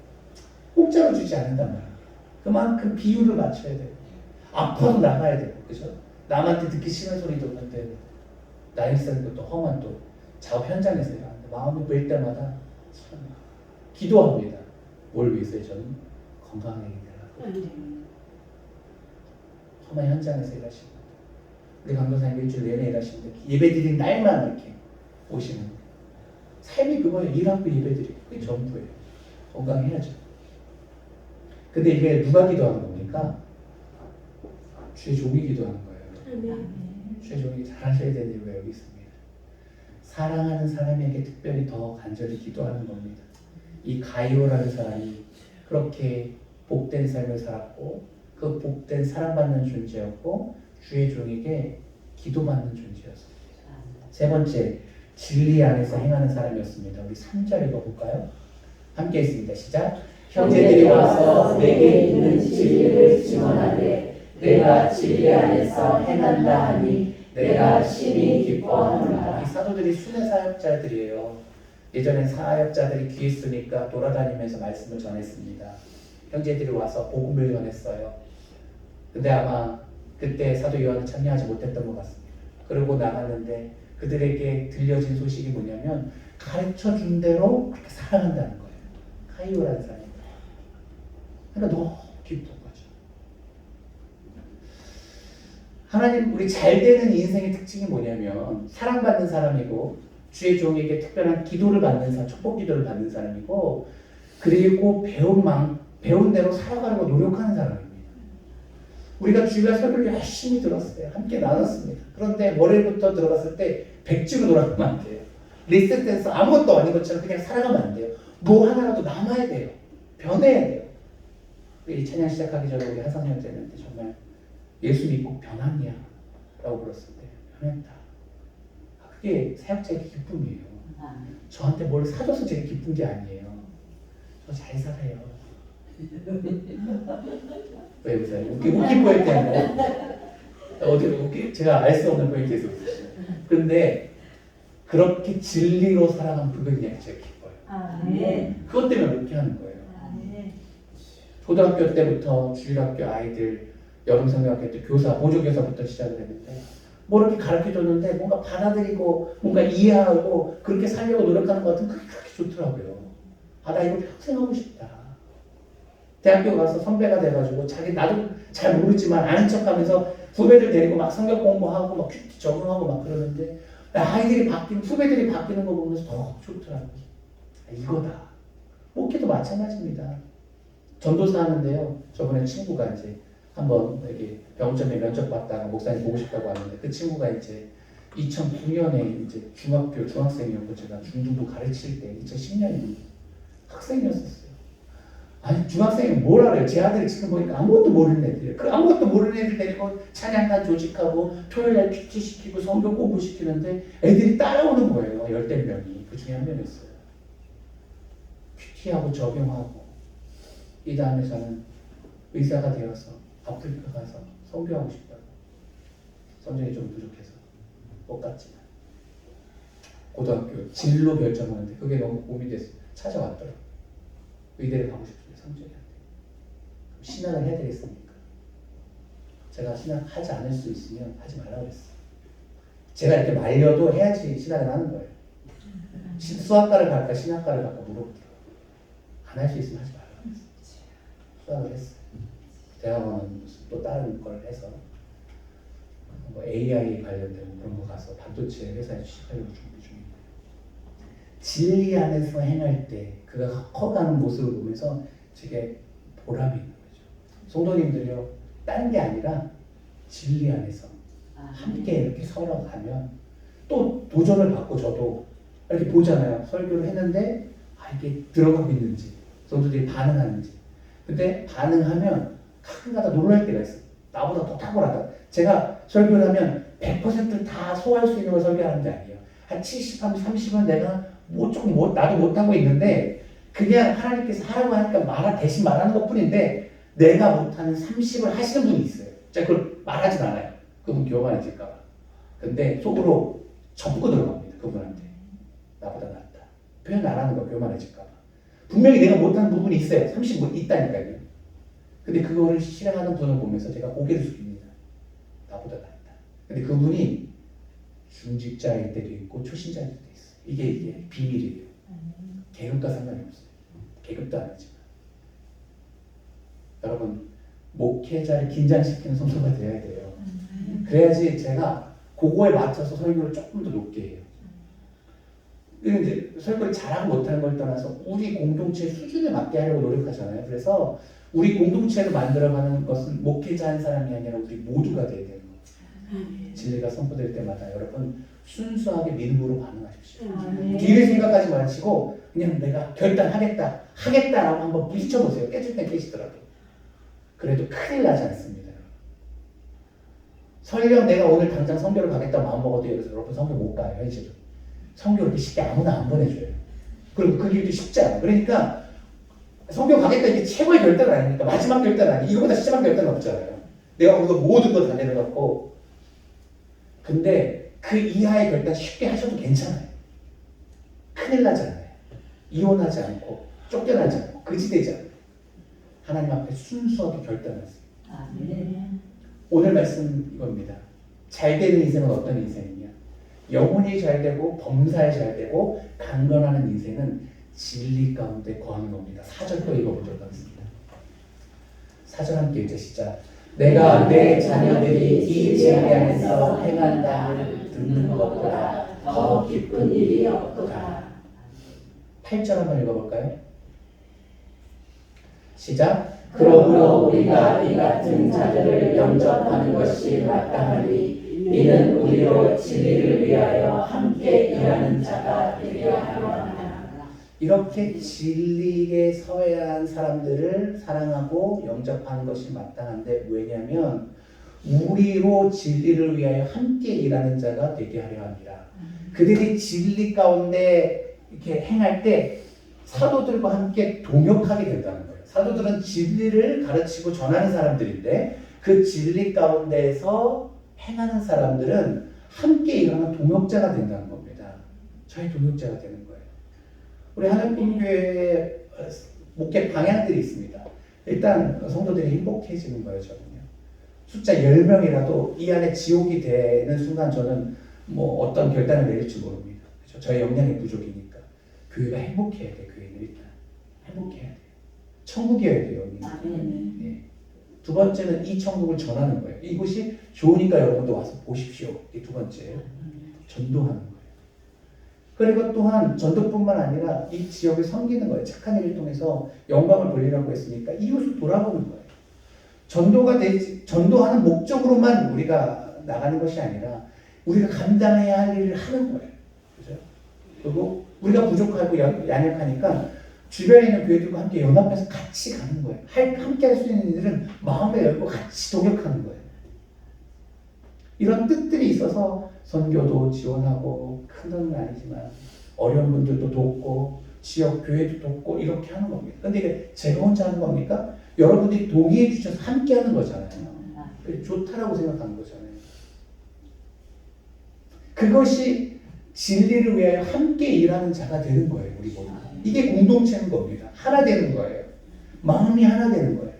공짜로 주지 않는단 말이에요. 그만큼 비율을 맞춰야 돼요. 아파도 나가야 되고, 그죠? 남한테 듣기 싫은 소리 듣는데 나이 쓰는 것도 험한 또 작업 현장에서 일하는데 마음이 볼 때마다 참 기도합니다. 뭘 위해서요? 저는 건강하게 되라고. 험한 현장에서 일하시는 우리 강도사님 일주일 내내 일하시는데 예배 드린 날만 이렇게 오시는 삶이 그거예요. 일하고 예배 드리고 그게 전부예요. 건강해야죠. 근데 이게 누가 기도하는 겁니까? 주의 종이 기도하는 거예요. 주의 종이 잘하셔야 되는 이유가 여기 있습니다. 사랑하는 사람에게 특별히 더 간절히 기도하는 겁니다. 이 가이오라는 사람이 그렇게 복된 삶을 살았고 그 복된 사랑받는 존재였고 주의 종에게 기도받는 존재였습니다. 세 번째, 진리 안에서 행하는 사람이었습니다. 우리 3절 읽어볼까요? 함께 있습니다. 시작. 형제들이 와서 내게 있는 진리를 증언하되 내가 진리 안에서 행한다 하니 내가 심히 기뻐하노라. 이 사도들이 순회 사역자들이에요. 예전엔 사역자들이 귀 있으니까 돌아다니면서 말씀을 전했습니다. 형제들이 와서 복음을 전했어요. 근데 아마 그때 사도 요한은 참여하지 못했던 것 같습니다. 그러고 나갔는데 그들에게 들려진 소식이 뭐냐면 가르쳐준 대로 그렇게 살아간다는 거예요. 카이오라는 사람이. 그러니까 너무 기쁜 거죠. 하나님 우리 잘 되는 인생의 특징이 뭐냐면 사랑받는 사람이고 주의 종에게 특별한 기도를 받는 사람, 축복 기도를 받는 사람이고 그리고 배운 대로 살아가려고 노력하는 사람입니다. 우리가 주일날 설교를 열심히 들었어요. 함께 나눴습니다. 그런데 월요일부터 들어갔을 때 백지로 돌아가면 안 돼요. 리셋돼서 아무것도 아닌 것처럼 그냥 살아가면 안 돼요. 뭐 하나라도 남아야 돼요. 변해야 돼요. 이 찬양 시작하기 전에 우리 하성이 형제한테 정말 예수 믿고 변함이야 라고 불렀을 때 변했다. 그게 사역자의 기쁨이에요. 저한테 뭘 사줘서 제가 기쁜 게 아니에요. 저 잘 살아요. 왜 웃어요? 웃긴 포인트 아니에요? 제가 알 수 없는 포인트에서 웃으시죠. 근데 그렇게 진리로 살아가면 그게 그냥 제일 기뻐요. 그것 때문에 그렇게 하는 거예요. 초등학교 때부터 주일학교 아이들 여름성경학교 때 보조교사부터 시작을 했는데 뭐 이렇게 가르쳐줬는데 뭔가 받아들이고 뭔가 이해하고 그렇게 살려고 노력하는 것 같으면 그게 그렇게 좋더라고요. 나 이거 평생 하고 싶다. 대학교 가서 선배가 돼가지고 나도 잘 모르지만 아는 척하면서 후배들 데리고 막 성경 공부하고 막 큐티 적응하고 막 그러는데 후배들이 바뀌는 거 보면서 더 좋더라고요. 이거다. 목회도 마찬가지입니다. 전도사 하는데요. 저번에 친구가 이제 한번 이렇게 병점에 면접 봤다가 목사님 보고 싶다고 하는데 그 친구가 이제 2009년에 이제 중학생이었고 제가 중등부 가르칠 때 2010년에 학생이었었어요. 아니 중학생이 뭘 알아요? 제 아들이 지금 보니까 아무것도 모르는 애들이에요. 그 아무것도 모르는 애들 데리고 찬양단 조직하고 토요일날 큐티 시키고 성경 공부 시키는데 애들이 따라오는 거예요. 열댓 명이. 그 중에 한 명이었어요. 큐티하고 적용하고 이 다음에 저는 의사가 되어서 아프리카 가서 선교하고 싶다고. 성적이 좀 부족해서 못 갔지만 고등학교 진로 결정하는데 그게 너무 고민돼서 찾아왔더라고요. 의대를 가고 싶은데 성적이 안 돼. 그럼 신학을 해야 되겠습니까? 제가 신학하지 않을 수 있으면 하지 말라고 그랬어요. 제가 이렇게 말려도 해야지 신학을 하는 거예요. 수학과를 갈까 신학과를 갈까 물어보더라고요. 안 할 수 있으면 하지 말라고 그랬어요. 수학을 했어요. 대학원은 또 다른 걸 해서 뭐 AI 관련된 그런 거 가서 반도체 회사에 취직하려고 준비 중입니다. 진리 안에서 행할 때 그가 커가는 모습을 보면서 제게 보람이 있는 거죠. 성도님들이요, 다른 게 아니라 진리 안에서 함께 이렇게 살아가면 또 도전을 받고 저도 이렇게 보잖아요. 설교를 했는데 이게 들어가고 있는지 성도들이 반응하는지. 근데 반응하면 가끔가다 놀랄 때가 있어요. 나보다 더 탁월하다. 제가 설교를 하면 100%를 다 소화할 수 있는 걸 설교하는 게 아니에요. 한 70, 30은 내가 나도 못하고 있는데 그냥 하나님께서 하라고 하니까 대신 말하는 것 뿐인데 내가 못하는 30을 하시는 분이 있어요. 제가 그걸 말하진 않아요. 그분 교만해질까봐. 근데 속으로 접고 들어갑니다. 그분한테. 나보다 낫다. 표현 안 하는 거 교만해질까봐. 분명히 내가 못하는 부분이 있어요. 30 있다니까요. 근데 그거를 실행하는 분을 보면서 제가 고개를 숙입니다. 나보다 낫다. 근데 그분이 중직자일 때도 있고 초신자일 때도 있어요. 이게 비밀이에요. 계급과 상관이 없어요. 계급도 아니지만. 여러분, 목회자를 긴장시키는 성도가 되어야 돼요. 그래야지 제가 그거에 맞춰서 설교를 조금 더 높게 해요. 이제 설교를 잘하고 못하는 걸 떠나서 우리 공동체 수준에 맞게 하려고 노력하잖아요. 그래서 우리 공동체를 만들어가는 것은 목회자 한 사람이 아니라 우리 모두가 돼야 되는 거예요. 진리가 선포될 때마다 여러분 순수하게 믿음으로 반응하십시오. 뒤를 생각하지 마시고 그냥 내가 하겠다라고 한번 부딪혀보세요. 깨질 땐 깨지더라도. 그래도 큰일 나지 않습니다. 설령 내가 오늘 당장 선교를 가겠다 마음먹어도 여러분 선교 못 가요. 현실은. 선교 이렇게 쉽게 아무나 안 보내줘요. 그리고 그 길도 쉽지 않아요. 그러니까 선교 가겠다 이게 최고의 결단은 아니니까 마지막 결단은 아니에요. 이거보다 심한 결단은 없잖아요. 내가 오늘 모든 거 다 내려놓고 근데 그 이하의 결단 쉽게 하셔도 괜찮아요. 큰일 나지 않아요. 이혼하지 않고 쫓겨나지 않고 거지되지 않고 하나님 앞에 순수하게 결단하세요. 아멘. 오늘 말씀 이겁니다. 잘 되는 인생은 어떤 인생이냐? 영혼이 잘 되고 범사에 잘 되고 강건하는 인생은 진리 가운데 거하는 겁니다. 4절 또 읽어보도록 하겠습니다. 4절 함께 읽자. 시작. 내가 내 자녀들이 이 진리 안에서 행한다를 듣는 것보다 더 기쁜 일이 없도다. 8절 한번 읽어볼까요? 시작. 그러므로 우리가 이 같은 자들을 영접하는 것이 마땅하니 이는 우리로 진리를 위하여 함께 일하는 자가 되게 하려 함이라. 이렇게 진리에 서야 한 사람들을 사랑하고 영접하는 것이 마땅한데 왜냐하면 우리로 진리를 위하여 함께 일하는 자가 되게 하려 합니다. 그들이 진리 가운데 이렇게 행할 때 사도들과 함께 동역하게 된다는 거예요. 사도들은 진리를 가르치고 전하는 사람들인데 그 진리 가운데서 행하는 사람들은 함께 일하는 동역자가 된다는 겁니다. 저희 동역자가 되는 거예요. 우리 하늘빛교회에 목회 방향들이 있습니다. 일단 성도들이 행복해지는 거예요. 저는요. 숫자 10명이라도 이 안에 지옥이 되는 순간 저는 뭐 어떤 결단을 내릴지 모릅니다. 그렇죠? 저의 역량의 부족이니까. 교회가 행복해야 돼요. 교회는 일단 행복해야 돼요. 천국이어야 돼요. 네. 두 번째는 이 천국을 전하는 거예요. 이곳이 좋으니까 여러분도 와서 보십시오. 이 두 번째 전도하는 거예요. 그리고 또한 전도뿐만 아니라 이 지역을 섬기는 거예요. 착한 일을 통해서 영광을 돌리라고 했으니까 이곳을 돌아보는 거예요. 전도하는 목적으로만 우리가 나가는 것이 아니라 우리가 감당해야 할 일을 하는 거예요. 그죠? 그리고 우리가 부족하고 연약하니까 주변에 있는 교회들과 함께 연합해서 같이 가는 거예요. 함께 할 수 있는 일들은 마음을 열고 같이 동역하는 거예요. 이런 뜻들이 있어서 선교도 지원하고 큰 돈은 아니지만 어려운 분들도 돕고 지역 교회도 돕고 이렇게 하는 겁니다. 근데 이게 제가 혼자 하는 겁니까? 여러분들이 동의해 주셔서 함께 하는 거잖아요. 좋다라고 생각하는 거잖아요. 그것이 진리를 위하여 함께 일하는 자가 되는 거예요. 우리 모두. 이게 공동체인 겁니다. 하나 되는 거예요. 마음이 하나 되는 거예요.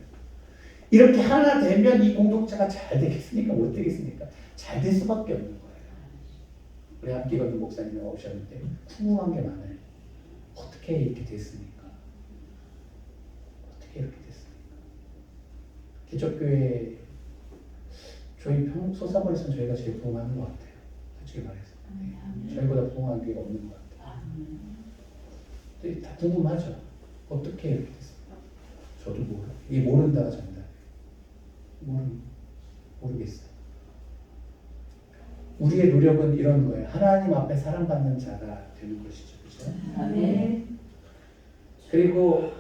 이렇게 하나 되면 이 공동체가 잘 되겠습니까? 못 되겠습니까? 잘 될 수밖에 없는 거예요. 우리 함께 읽은 목사님이 오셨는데 궁금한 게 많아요. 어떻게 이렇게 됐습니까? 어떻게 이렇게 됐습니까? 기적교회 저희 소사벌에서는 저희가 제일 부흥하는 것 같아요. 솔직히 말해서. 네. 저희보다 부흥한 교회가 없는 것 같아요. 다 궁금하죠. 어떻게 이렇게 됐습니까? 저도 이게 모른다가 정답이에요. 모르겠어요. 우리의 노력은 이런 거예요. 하나님 앞에 사랑받는 자가 되는 것이죠. 그렇죠? 아멘. 그리고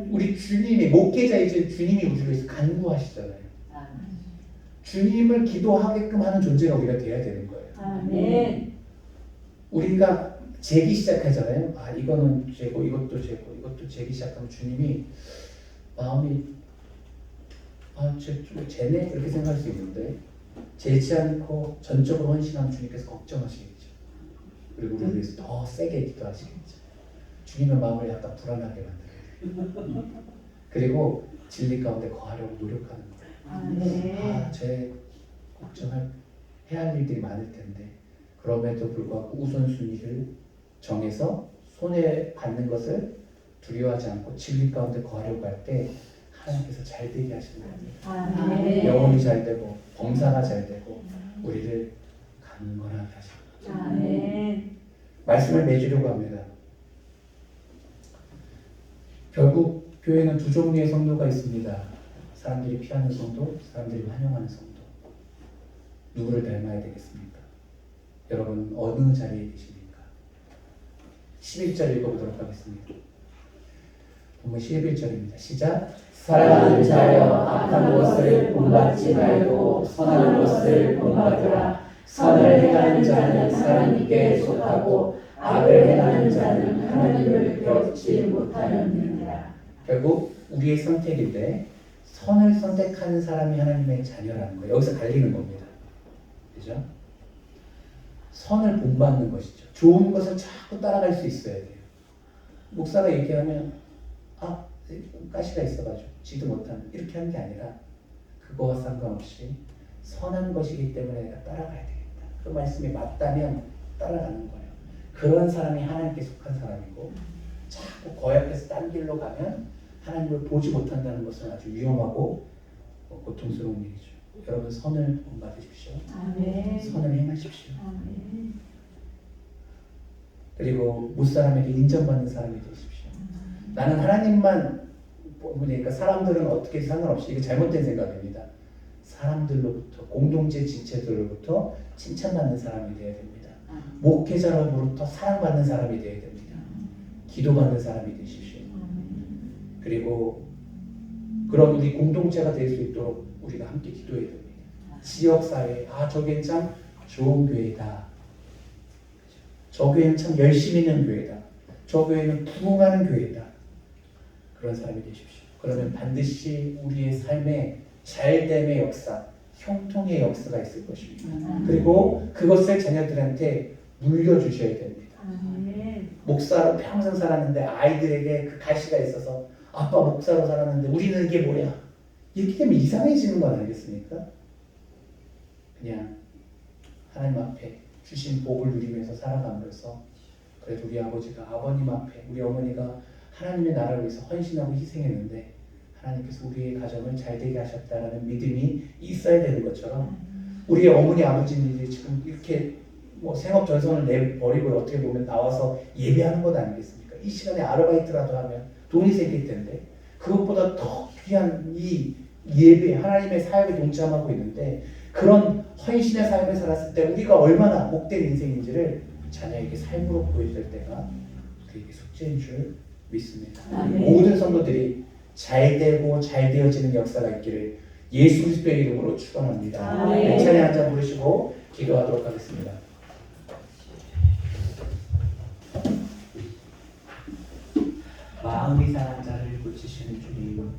우리 주님이 목회자이신 주님이 우리를 위해서 간구하시잖아요. 주님을 기도하게끔 하는 존재가 우리가 돼야 되는 거예요. 아멘. 우리가 재기 시작하잖아요. 이거는 재고 이것도 재고 이것도 재기 시작하면 주님이 마음이 쟤네 이렇게 생각할 수 있는데 재지 않고 전적으로 헌신하면 주님께서 걱정하시겠죠. 그리고 우리를 위해서 더 세게 기도하시겠죠. 주님의 마음을 약간 불안하게 만들어요. 그리고 진리 가운데 거하려고 노력하는 거예요. 제 해야 할 일들이 많을 텐데 그럼에도 불구하고 우선순위를 정해서 손해 받는 것을 두려워하지 않고 진리 가운데 거하려고 할 때 하나님께서 잘 되게 하시는 겁니다. 영혼이 잘 되고 범사가 잘 되고 우리를 강건하게 하십니다. 말씀을 맺으려고 합니다. 결국 교회는 두 종류의 성도가 있습니다. 사람들이 피하는 성도, 사람들이 환영하는 성도. 누구를 닮아야 되겠습니까? 여러분 어느 자리에 계십니까? 11절 읽어보도록 하겠습니다. 본문 11절입니다. 시작. 사랑하는 자여 악한 것을 본받지 말고 선한 것을 본받으라. 선을 행하는 자는 하나님께 속하고 악을 행하는 자는 하나님을 배우지 못하느니라. 결국 우리의 선택인데 선을 선택하는 사람이 하나님의 자녀라는 거예요. 여기서 갈리는 겁니다. 그죠? 선을 본받는 것이죠. 좋은 것을 자꾸 따라갈 수 있어야 돼요. 목사가 얘기하면 가시가 있어가지고 지도 못하는 이렇게 하는 게 아니라 그거와 상관없이 선한 것이기 때문에 내가 따라가야 되겠다. 그 말씀이 맞다면 따라가는 거예요. 그런 사람이 하나님께 속한 사람이고 자꾸 거역해서 딴 길로 가면 하나님을 보지 못한다는 것은 아주 위험하고 고통스러운 일이죠. 여러분 선을 본받으십시오. 아멘. 선을 행하십시오. 아멘. 그리고 무사람에게 인정받는 사람이 되십시오. 나는 하나님만 보니까 사람들은 어떻게 상관없이 이게 잘못된 생각입니다. 사람들로부터 공동체 지체들로부터 칭찬받는 사람이 되어야 됩니다. 목회자로부터 사랑받는 사람이 되어야 됩니다. 기도받는 사람이 되십시오. 그리고 그런 우리 공동체가 될 수 있도록 우리가 함께 기도해야 됩니다. 지역사회, 저기는 참 좋은 교회다. 저 교회는 참 열심히 있는 교회다. 저 교회는 부흥하는 교회다. 그런 사람이 되십시오. 그러면 반드시 우리의 삶에 잘됨의 역사, 형통의 역사가 있을 것입니다. 그리고 그것을 자녀들한테 물려주셔야 됩니다. 목사로 평생 살았는데 아이들에게 그 가시가 있어서 아빠 목사로 살았는데 우리는 이게 뭐야? 이렇게 되면 이상해지는 거 아니겠습니까? 그냥 하나님 앞에 주신 복을 누리면서 살아가면서 그래도 우리 아버지가 아버님 앞에 우리 어머니가 하나님의 나라를 위해서 헌신하고 희생했는데 하나님께서 우리의 가정을 잘되게 하셨다라는 믿음이 있어야 되는 것처럼 우리의 어머니 아버지들이 지금 이렇게 생업 전선을 내버리고 어떻게 보면 나와서 예배하는 것 아니겠습니까? 이 시간에 아르바이트라도 하면 돈이 생길 텐데 그것보다 더 귀한 이 예배 하나님의 사역에 동참하고 있는데 그런 헌신의 삶을 살았을 때 우리가 얼마나 복된 인생인지를 자녀에게 삶으로 보여줄 때가 우리에게 숙제인 줄 믿습니다. 모든 성도들이 잘되고 잘되어지는 역사가 있기를 예수 그리스도의 이름으로 축원합니다. 찬양 한 장 부르시고 기도하도록 하겠습니다. 마음이 상한 자를 고치시는 주님,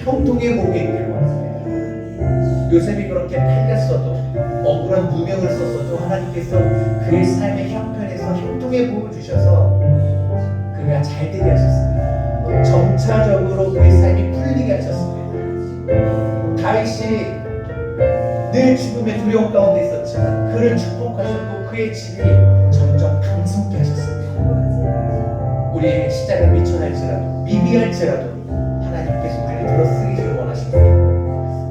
형통의 복이 있기를 원합니다. 요셉이 그렇게 팔렸어도 억울한 누명을 썼어도 하나님께서 그의 삶의 형편에서 형통의 복을 주셔서 그가 잘되게 하셨습니다. 점차적으로 그의 삶이 풀리게 하셨습니다. 다윗이 늘 죽음의 두려움 가운데 있었지만 그를 축복하셨고 그의 집이 점점 강성케 하셨습니다. 우리에게 시작은 미천할지라도 미비할지라도 하나님께서 우리를 들어 쓰기를 원하십니다.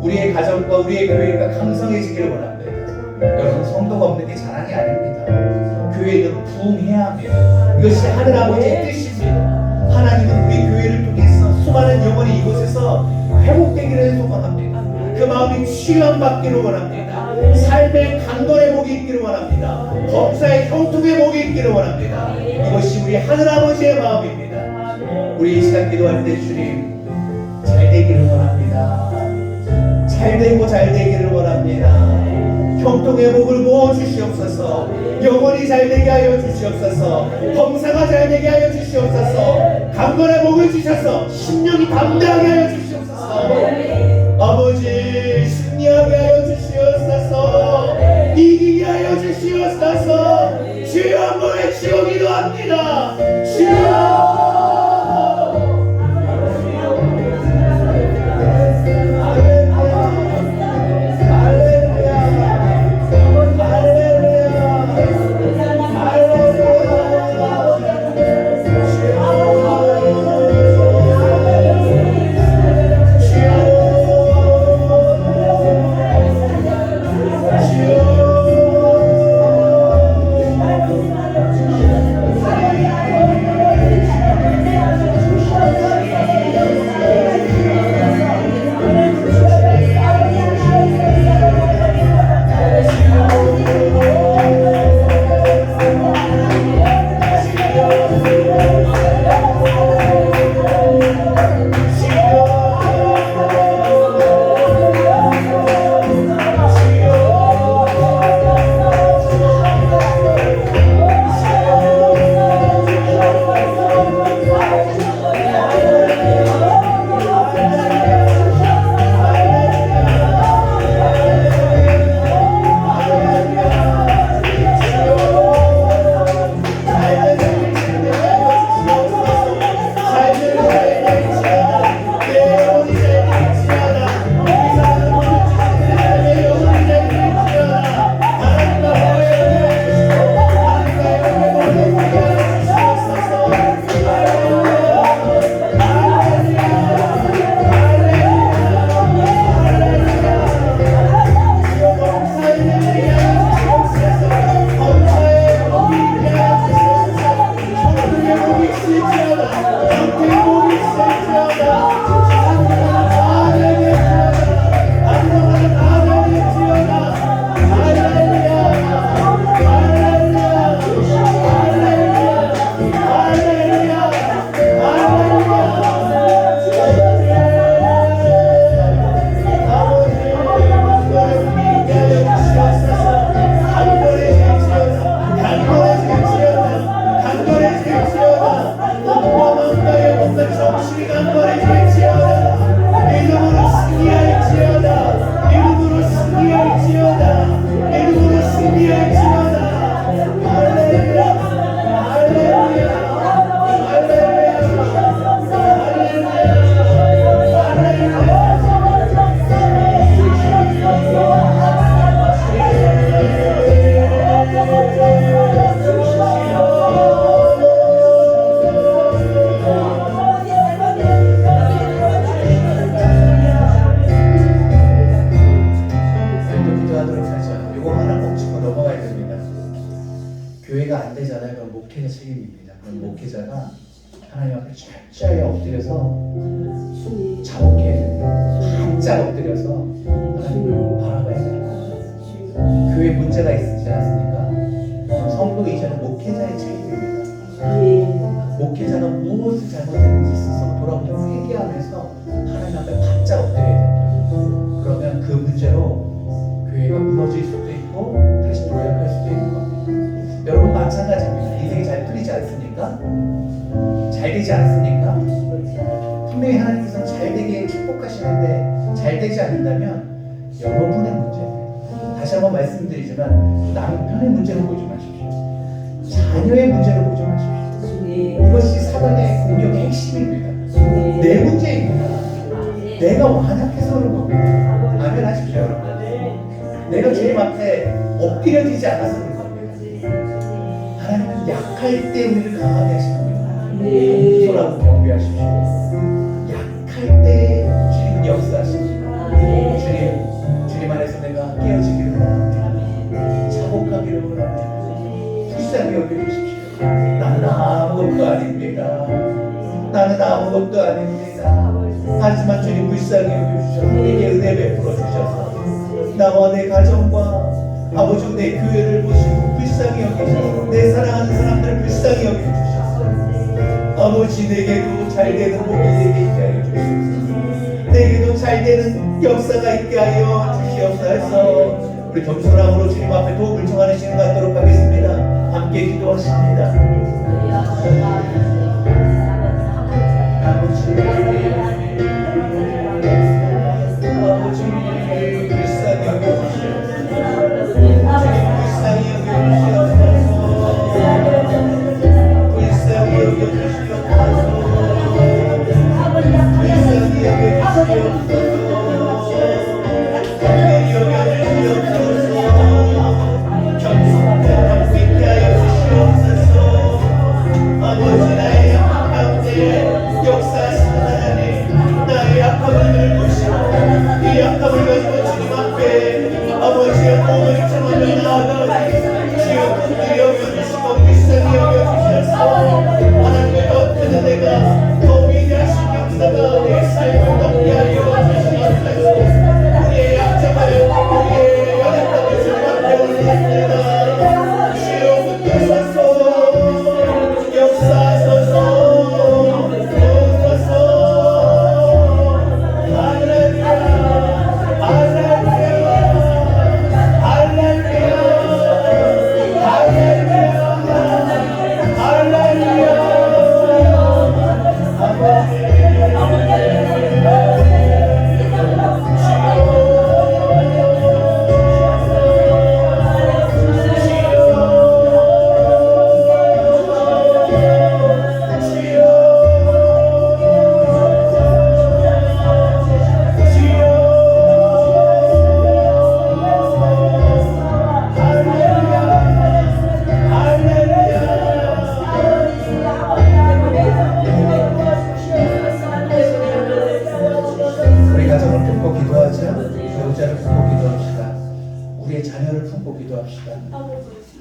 우리의 가정과 우리의 교회가 강성해지기를 원합니다. 여러분, 성도가 없는 게 자랑이 아닙니다. 교회는 부흥해야 합니다. 이것이 하늘아버지의 뜻입니다. 하나님은 우리 교회를 통해서 수많은 영혼이 이곳에서 회복되기를 소망합니다. 그 마음이 치유함받기를 원합니다. 삶의 강건의 복이 있기를 원합니다. 범사의 형통의 복이 있기를 원합니다. 이것이 우리 하늘아버지의 마음입니다. 우리 이 시간 기도할 때 주님 잘 되기를 원합니다. 잘 되고 잘 되기를 원합니다. 형통의 복을 모아 주시옵소서. 영혼이 잘 되게 하여 주시옵소서. 범사가 잘 되게 하여 주시옵소서. 강건의 복을 주셔서 심령이 담대하게 하여 주시옵소서. 아버지 승리하게 하여 주시옵소서. 이기게 하여 주시옵소서. 주여 한번 외치고 기도합니다. 주여. 목회자가 하나님 앞에 철저히 엎드려서 자복해야 됩니다. 바짝 엎드려서 하나님을 바라봐야 됩니다. 교회 문제가 있지 않습니까? 성도 이전에 목회자의 책임입니다. 목회자가 무엇을 잘못했는지 스스로 돌아보고 회개하면서 하나님 앞에 바짝 엎드려야 됩니다. 그러면 그 문제로 교회가 무너질 수도 있고 다시 도약할 수도 있는 겁니다. 여러분 마찬가지입니다. 인생이 잘 풀리지 않습니까? 잘 되지 않습니까? 분명히 하나님께서 잘 되게 축복하시고 생각하시는데 잘 되지 않는다면 여러분의 문제예요. 다시 한번 말씀드리지만 남편의 문제를 보지 마십시오. 자녀의 문제를 보지 마십시오. 이것이 사단의 공격의 핵심입니다. 내 문제입니다. 내가 완악해서 그런 겁니다. 아멘 하십시오, 여러분. 내가 주님 앞에 엎드려지지 않아서 그런 겁니다. 하나님은 약할 때 우리를 강하게 하시는 겁니다. 기도라고 경배하십시오. 약할 때 주님은 역사하십니다. 주님 안에서 내가 깨어지기를 원합니다. 차복하기를 원합니다. 불쌍히 여겨주십시오. 나는 아무것도 아닙니다. 나는 아무것도 아닙니다. 하지만 주님 불쌍히 여겨주셔서 내게 은혜 베풀어 주셔서 나와 내 가정과 아버지 내 교회를 보시고 불쌍히 여기셔서 내 사랑하는 사람들을 불쌍히 여겨주셔서 아버지 내게도 잘되는 복이 되게 있게 하여 주시옵소서. 내게도 잘되는 역사가 있게 하여 주시옵소서. 우리 겸손함으로 주님 앞에 도움을 청하는 시간 갖도록 하겠습니다. 함께 기도하십니다. 아버지 불쌍히 여겨주시옵소서. 불쌍히 여겨주시옵소서. 불쌍히 여겨주시옵소서. 불쌍히 여겨주시옵소서. 아버지 나의 약함 가운데 역사하시는 하나님, 나의 약함을 들보시고 이 약함을 가지고 주님 앞에 아버지의 몸을 청하며 나아가니 주여 분들이 여겨주시고 불쌍히 여겨주셔서 하나님의 덮는 내가 더 위대하신 역사가 내 삶을 덮게 하여 주시옵소서. 우리의 약점을 우리의 연약함을 주님 앞에 올립니다. 주여 붙드소서. 역사하소서.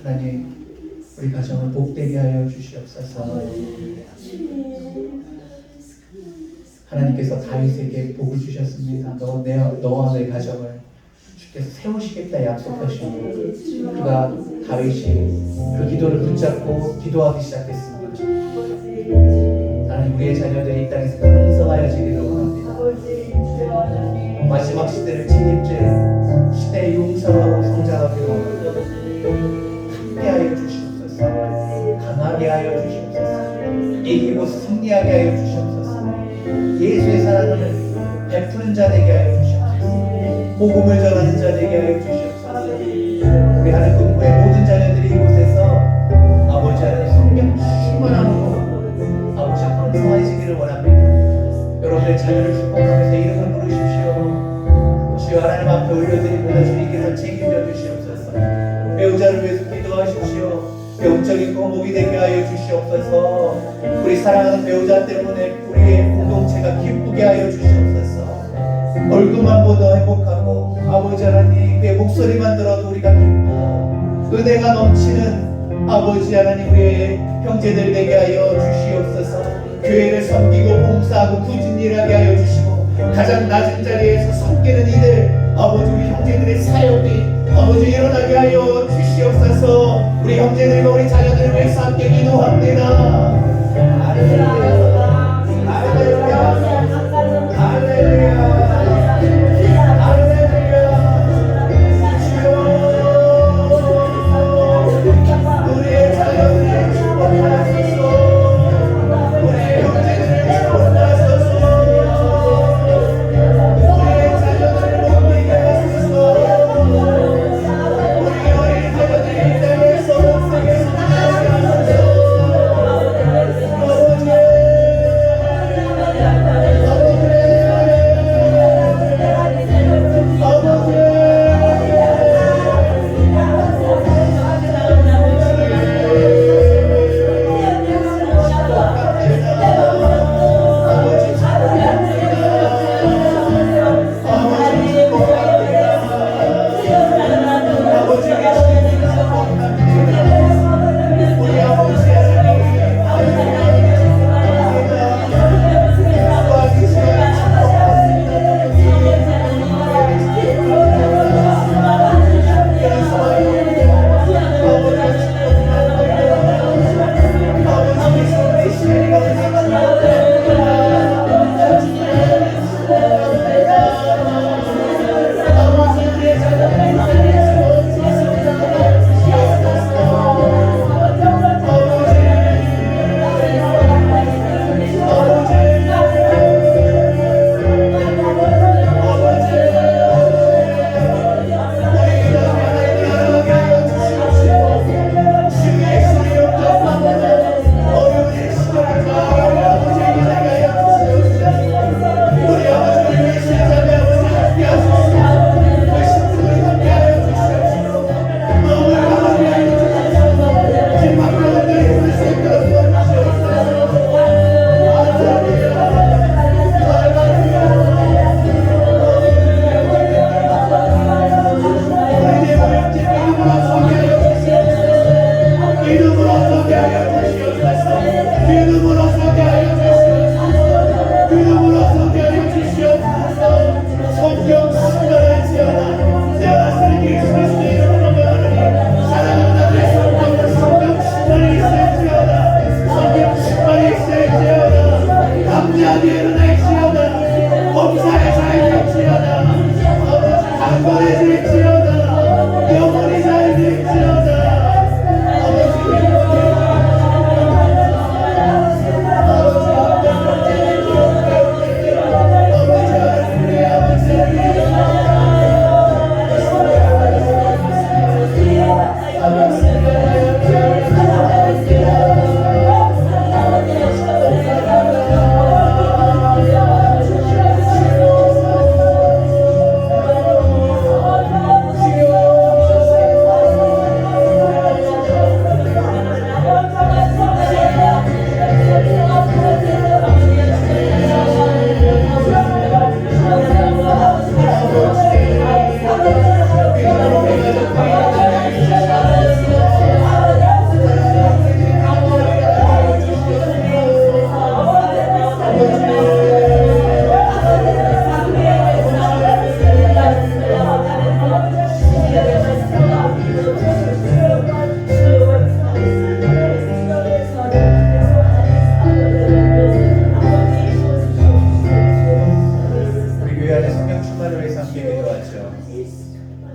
하나님 우리 가정을 복되게 하여 주시옵소서. 하나님께서 다윗에게 복을 주셨습니다. 너와 내 가정을 주께서 세우시겠다 약속하시고 그가 다윗이 그 기도를 붙잡고 기도하기 시작했습니다. 하나님 우리의 자녀들이 이 땅에서 강성하여지기를 원합니다. 마지막 시대를 책임질 시대에 용서하고 성장하기를 원합니다. 하여 주시옵소서. 강하게 하여 주시옵소서. 이기고 승리하게 하여 주시옵소서. 예수의 사랑을 베푸는 자 되게 하여 주시옵소서. 복음을 전하는 자 되게 하여 주시옵소서. 우리 하늘 근무의 모든 자녀들이 이곳에서 아버지 하나님 성령 충만함으로 아버지 강성하시기를 원합니다. 여러분의 자녀를 축복하면서 이름을 부르십시오. 주여 하나님 앞에 올려드립니다. 주님께서 책임져 주시옵소서. 배우자를 위해서 기도하십시오. 영적인 거목이 되게 하여 주시옵소서. 우리 사랑하는 배우자 때문에 우리의 공동체가 기쁘게 하여 주시옵소서. 얼굴만 보도 행복하고 아버지 하나님 그의 목소리만 들어도 우리가 기뻐 은혜가 넘치는 아버지 하나님 우리의 형제들 되게 하여 주시옵소서. 교회를 섬기고 봉사하고 굳은 일하게 하여 주시고 가장 낮은 자리에서 섬기는 이들 아버지 우리 형제들의 사역이 아버지 일어나게 하여 주시옵소서. 우리 형제들과 우리 자녀들을 위해서 함께 기도합니다. 할렐루야 할렐루야 할렐루야 우리의 자녀들을 축복하소서. 우리의 형제들을 축복하소서. 충만하게 하여 주시옵소서. 기름으로 서게 하여 주시옵소서. 기름으로 서게 하여 주시옵소서. 성령 충만할지어다. 내가 쓰는 예수 그리스도의 이름으로 명하노니 사랑하는 아들의 성령 충만히 있을지어다. 성령 충만히 있을지어다. 담대하게 일어날지어다. 범사에 잘 될지어다. 강건해질지어다. 영원히 잘 될지어다.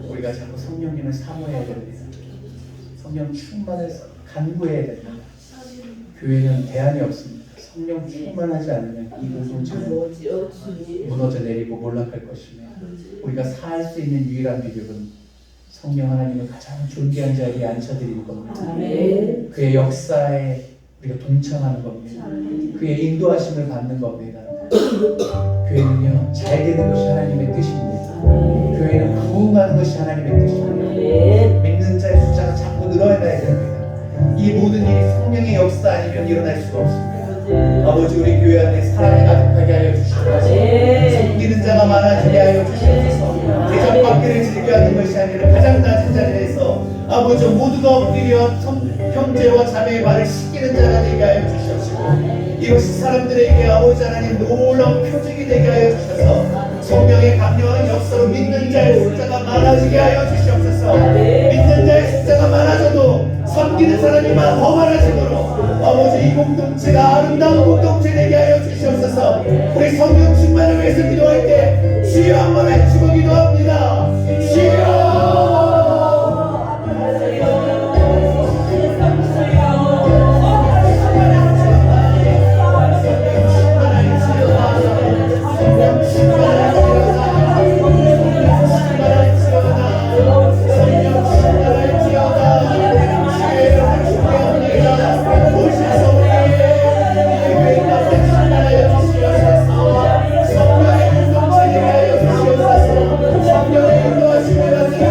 우리가 자꾸 성령님을 사모해야 됩니다. 성령 충만을 간구해야 됩니다. 교회는 대안이 없습니다. 성령 충만하지 않으면 이 공동체는 무너져 내리고 몰락할 것이며 우리가 살 수 있는 유일한 비결은 성령 하나님을 가장 존귀한 자리에 앉혀드리는 겁니다. 그의 역사에 우리가 동참하는 겁니다. 그의 인도하심을 받는 겁니다. 교회는요, 잘 되는 것이 하나님의 뜻입니다. 교회는 부흥하는 것이 하나님의 뜻입니다. 믿는 자의 숫자가 자꾸 늘어나야 됩니다. 이 모든 일이 성령의 역사 아니면 일어날 수가 없습니다. 아버지, 우리 교회 안에 사랑이 가득하게 하여 주시옵소서. 섬기는 자가 많아지게 하여 주시옵소서. 대접받기를 즐겨 하는 것이 아니라 가장 낮은 자리에서 아버지 모두가 엎드려 형제와 자매의 발을 씻기는 자가 되게 하여 주시옵시고, 이것이 사람들에게 아버지 하나님 놀라운 표징이 되게 하여 주셔서 성령의 강력한 역사로 믿는 자의 숫자가 많아지게 하여 주시옵소서. 믿는 자의 숫자가 많아져도 섬기는 사람이 더 많아지도록 아버지, 이 공동체가 아름다운 공동체 되게 하여 주시옵소서. 우리 성령 충만을 위해서 기도할 때 주여 한번 외치고 기도합니다. 주여. 성령의 인도하심을 받는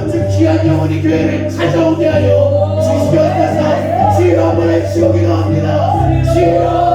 오직 귀한 영혼이 교회를 찾아오게 하여 주시옵소서. 주여 한번 해주시고 기도합니다. 주여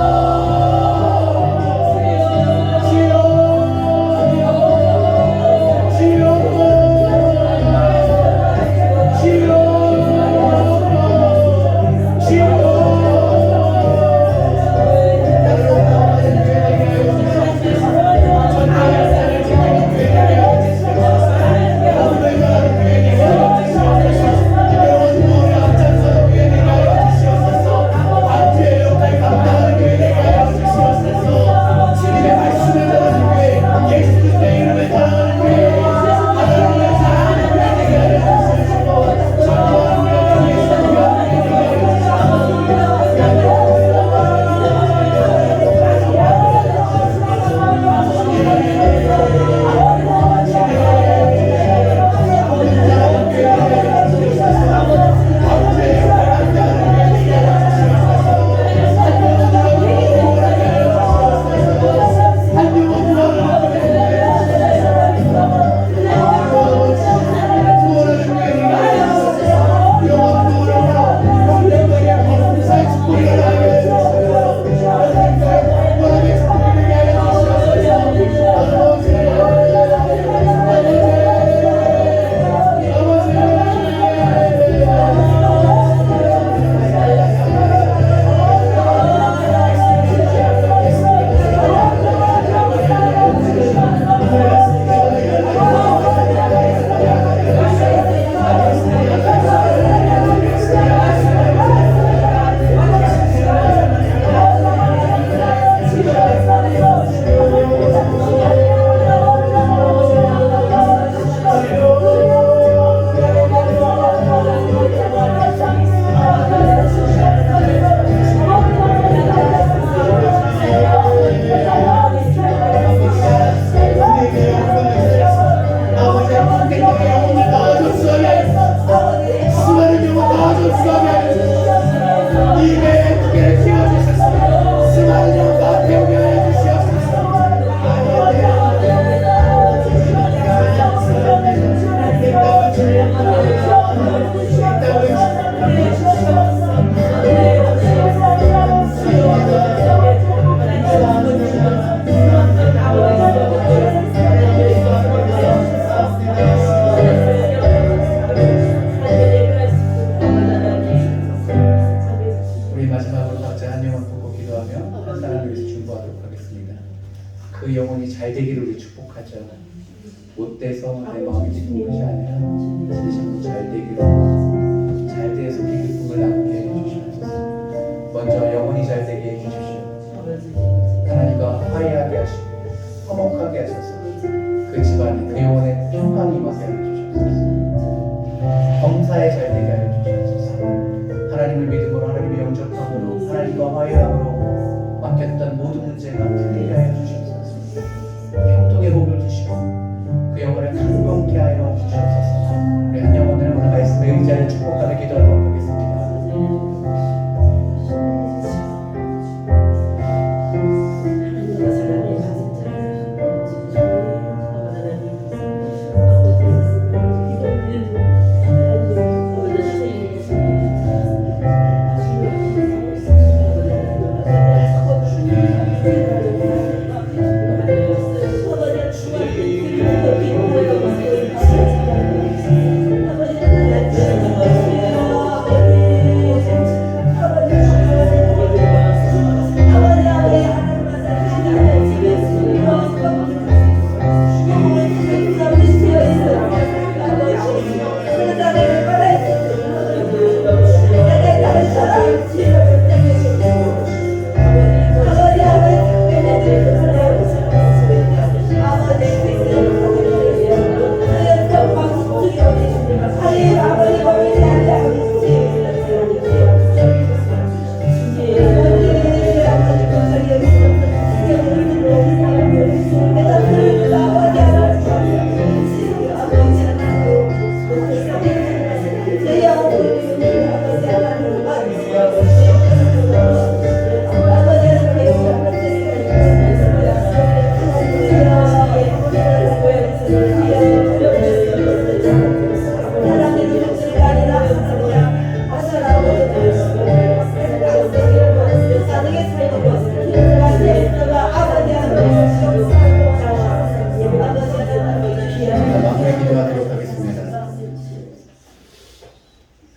그 영혼이 잘 되기를 우리 축복하죠. 못돼서 내 마음이 기쁜 것이 아니라 진심으로 잘 되기를, 잘 돼서 우리 기쁨을 나누게 해주시옵소서. 먼저 영혼이 잘 되게 해주십시오. 하나님과 화해하게 하시고 화목하게 하셔서 그 집안에 그 영혼의 평강이 임하게 해주시옵소서. 범사에 잘 되게 하여 주시옵소서. 하나님을 믿음으로, 하나님의 영접함으로, 하나님과 화해함으로 맡겼던 모든 문제가 풀리게 하여 주시옵소서. 형통의 복을 주시고 그 영혼을 강건케 하여 주시옵소서. 우리 한 영혼을 오늘 말씀의 의자를 축복하며 기도하도록 하겠습니다.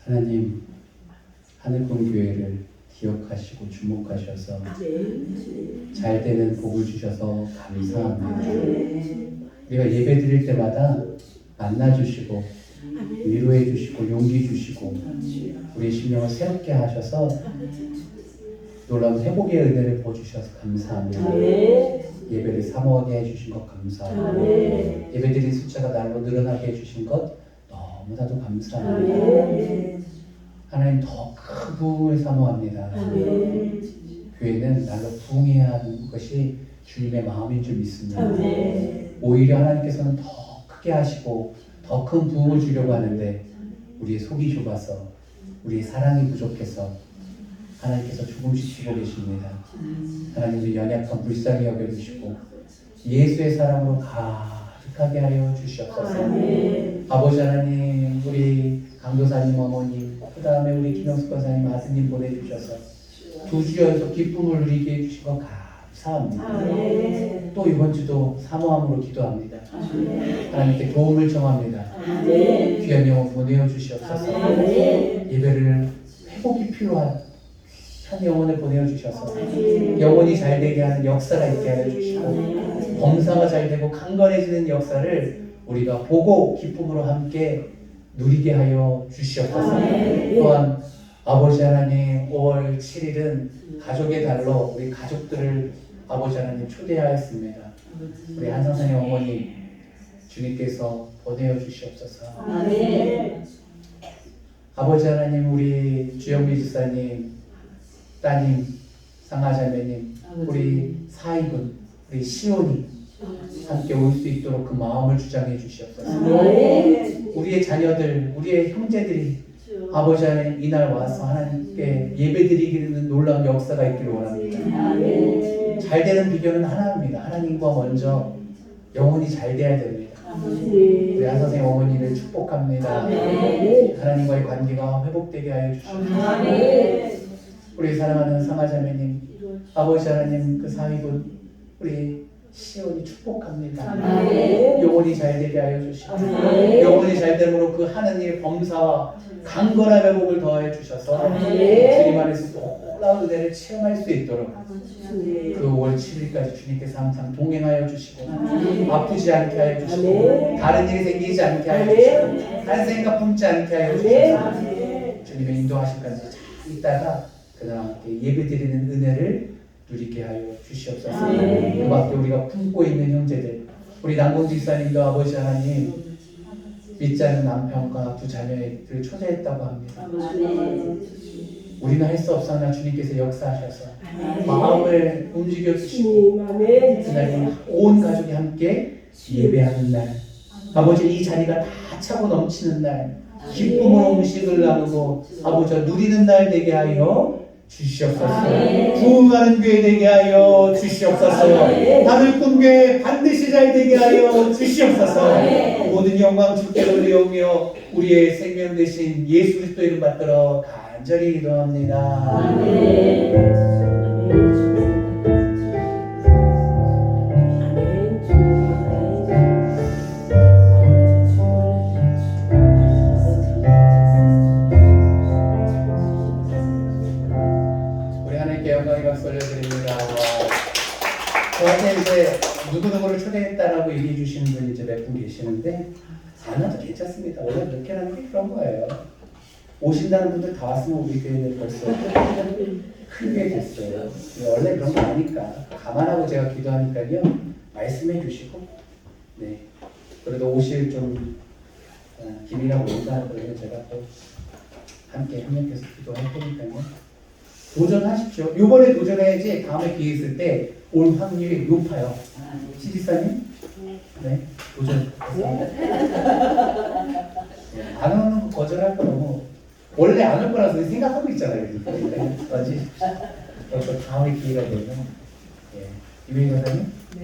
하나님 하늘권 교회를 기억하시고 주목하셔서 잘 되는 복을 주셔서 감사합니다. 우리가 예배 드릴 때마다 만나주시고 위로해 주시고 용기 주시고 우리 심령을 새롭게 하셔서 놀라운 회복의 은혜를 보여주셔서 감사합니다. 예배를 사모하게 해주신 것 감사합니다. 예배드린 숫자가 날로 늘어나게 해주신 것 너무나도 감사합니다. 하나님 더 큰 부흥을 사모합니다. 교회는 날로 부흥해야 하는 것이 주님의 마음인 줄 믿습니다. 오히려 하나님께서는 더 크게 하시고 더 큰 부흥을 주려고 하는데 우리의 속이 좁아서 우리의 사랑이 부족해서 하나님께서 조금씩 주고 계십니다. 하나님의 연약한 불쌍히 여겨주시고 예수의 사랑으로 가득하게 하여 주시옵소서. 아버지 하나님, 우리 강도사님 어머님, 그 다음에 우리 김영숙 권사님 아드님 보내주셔서 두 주 연속 기쁨을 누리게 해주신 것 감사합니다. 또 이번 주도 사모함으로 기도합니다. 하나님께 도움을 청합니다. 귀한 영혼 보내어 주시옵소서. 예배를 회복이 필요한 한 영혼을 보내어 주셔서 영혼이 잘 되게 하는 역사가 있게 하여 주시고 범사가 잘 되고 강건해지는 역사를 우리가 보고 기쁨으로 함께 누리게 하여 주시옵소서. 또한 아버지 하나님 5월 7일은 가족의 달로 우리 가족들을 아버지 하나님 초대하였습니다. 우리 한상사님 어머니 주님께서 보내어 주시옵소서. 아버지 하나님, 우리 주영미 지사님, 따님, 상하자매님, 우리 사이군, 우리 시온이 함께 올 수 있도록 그 마음을 주장해 주시옵소서. 우리의 자녀들, 우리의 형제들이 아버지 하나님 이날 와서 하나님께 예배드리기는 놀라운 역사가 있기를 원합니다. 잘 되는 비결은 하나입니다. 하나님과 먼저 영혼이 잘 돼야 됩니다. 우리 한 선생님 어머니를 축복합니다. 하나님과의 관계가 회복되게 하여 주시옵소서. 우리 사랑하는 상하자매님, 아버지 하나님 그 사위분 우리 시온이 축복합니다. 영혼이 잘 되게 하여 주시고 영혼이 잘 됨으로 그 하나님의 범사와 강건한 회복을 더하여 주셔서 주님 안에서 놀라운 은혜를 체험할 수 있도록 그 5월 7일까지 주님께서 항상 동행하여 주시고 아프지 않게 하여 주시고 다른 일이 생기지 않게 하여 주시고 한 생각 품지 않게 하여 주셔서 주님의 인도하실까지 잘 있다가 그날 함께 예배드리는 은혜를 누리게 하여 주시옵소서. 그 밖에 우리가 품고 있는 형제들, 우리 남궁 집사님도 아버지 하나님 믿지 않는 남편과 두 자녀를 초대했다고 합니다. 우리는 할 수 없으나 주님께서 역사하셔서 마음을 움직여 주시고 그날 온 가족이 함께 예배하는 날, 아버지 이 자리가 다 차고 넘치는 날, 기쁨으로 음식을 나누고 아버지 누리는 날 되게 하여 주시옵소서. 부흥하는 교회 되게 하여 주시옵소서. 하늘꾼 교회 반드시 잘 되게 하여 주시옵소서. 모든 영광 주께 돌리오며 우리의 생명 되신 예수 그리스도 이름 받들어 간절히 기도합니다. 영광의 박수 올려드립니다. 저한테 이제 누구누구를 초대했다라고 얘기해 주시는 분이 이제 몇 분 계시는데 안 와도 괜찮습니다. 원래 그렇게 하는 게 그런 거예요. 오신다는 분들 다 왔으면 우리 교회는 벌써 크게 됐어요. 원래 그런 거 아니까 감안하고 제가 기도하니까요 말씀해 주시고 네 그래도 오실 좀 길이라고 온다 그러면 제가 또 함께 협력해서 기도할 테니까요. 도전하십시오. 요번에 도전해야지 다음에 기회 있을 때 올 확률이 높아요. 시집사님? 네, 도전. 안 오는 거 거절할 거 너무 원래 안 올 거라서 생각하고 있잖아요. 어찌 다음에 기회가 되면. 예. 이메일 사장님?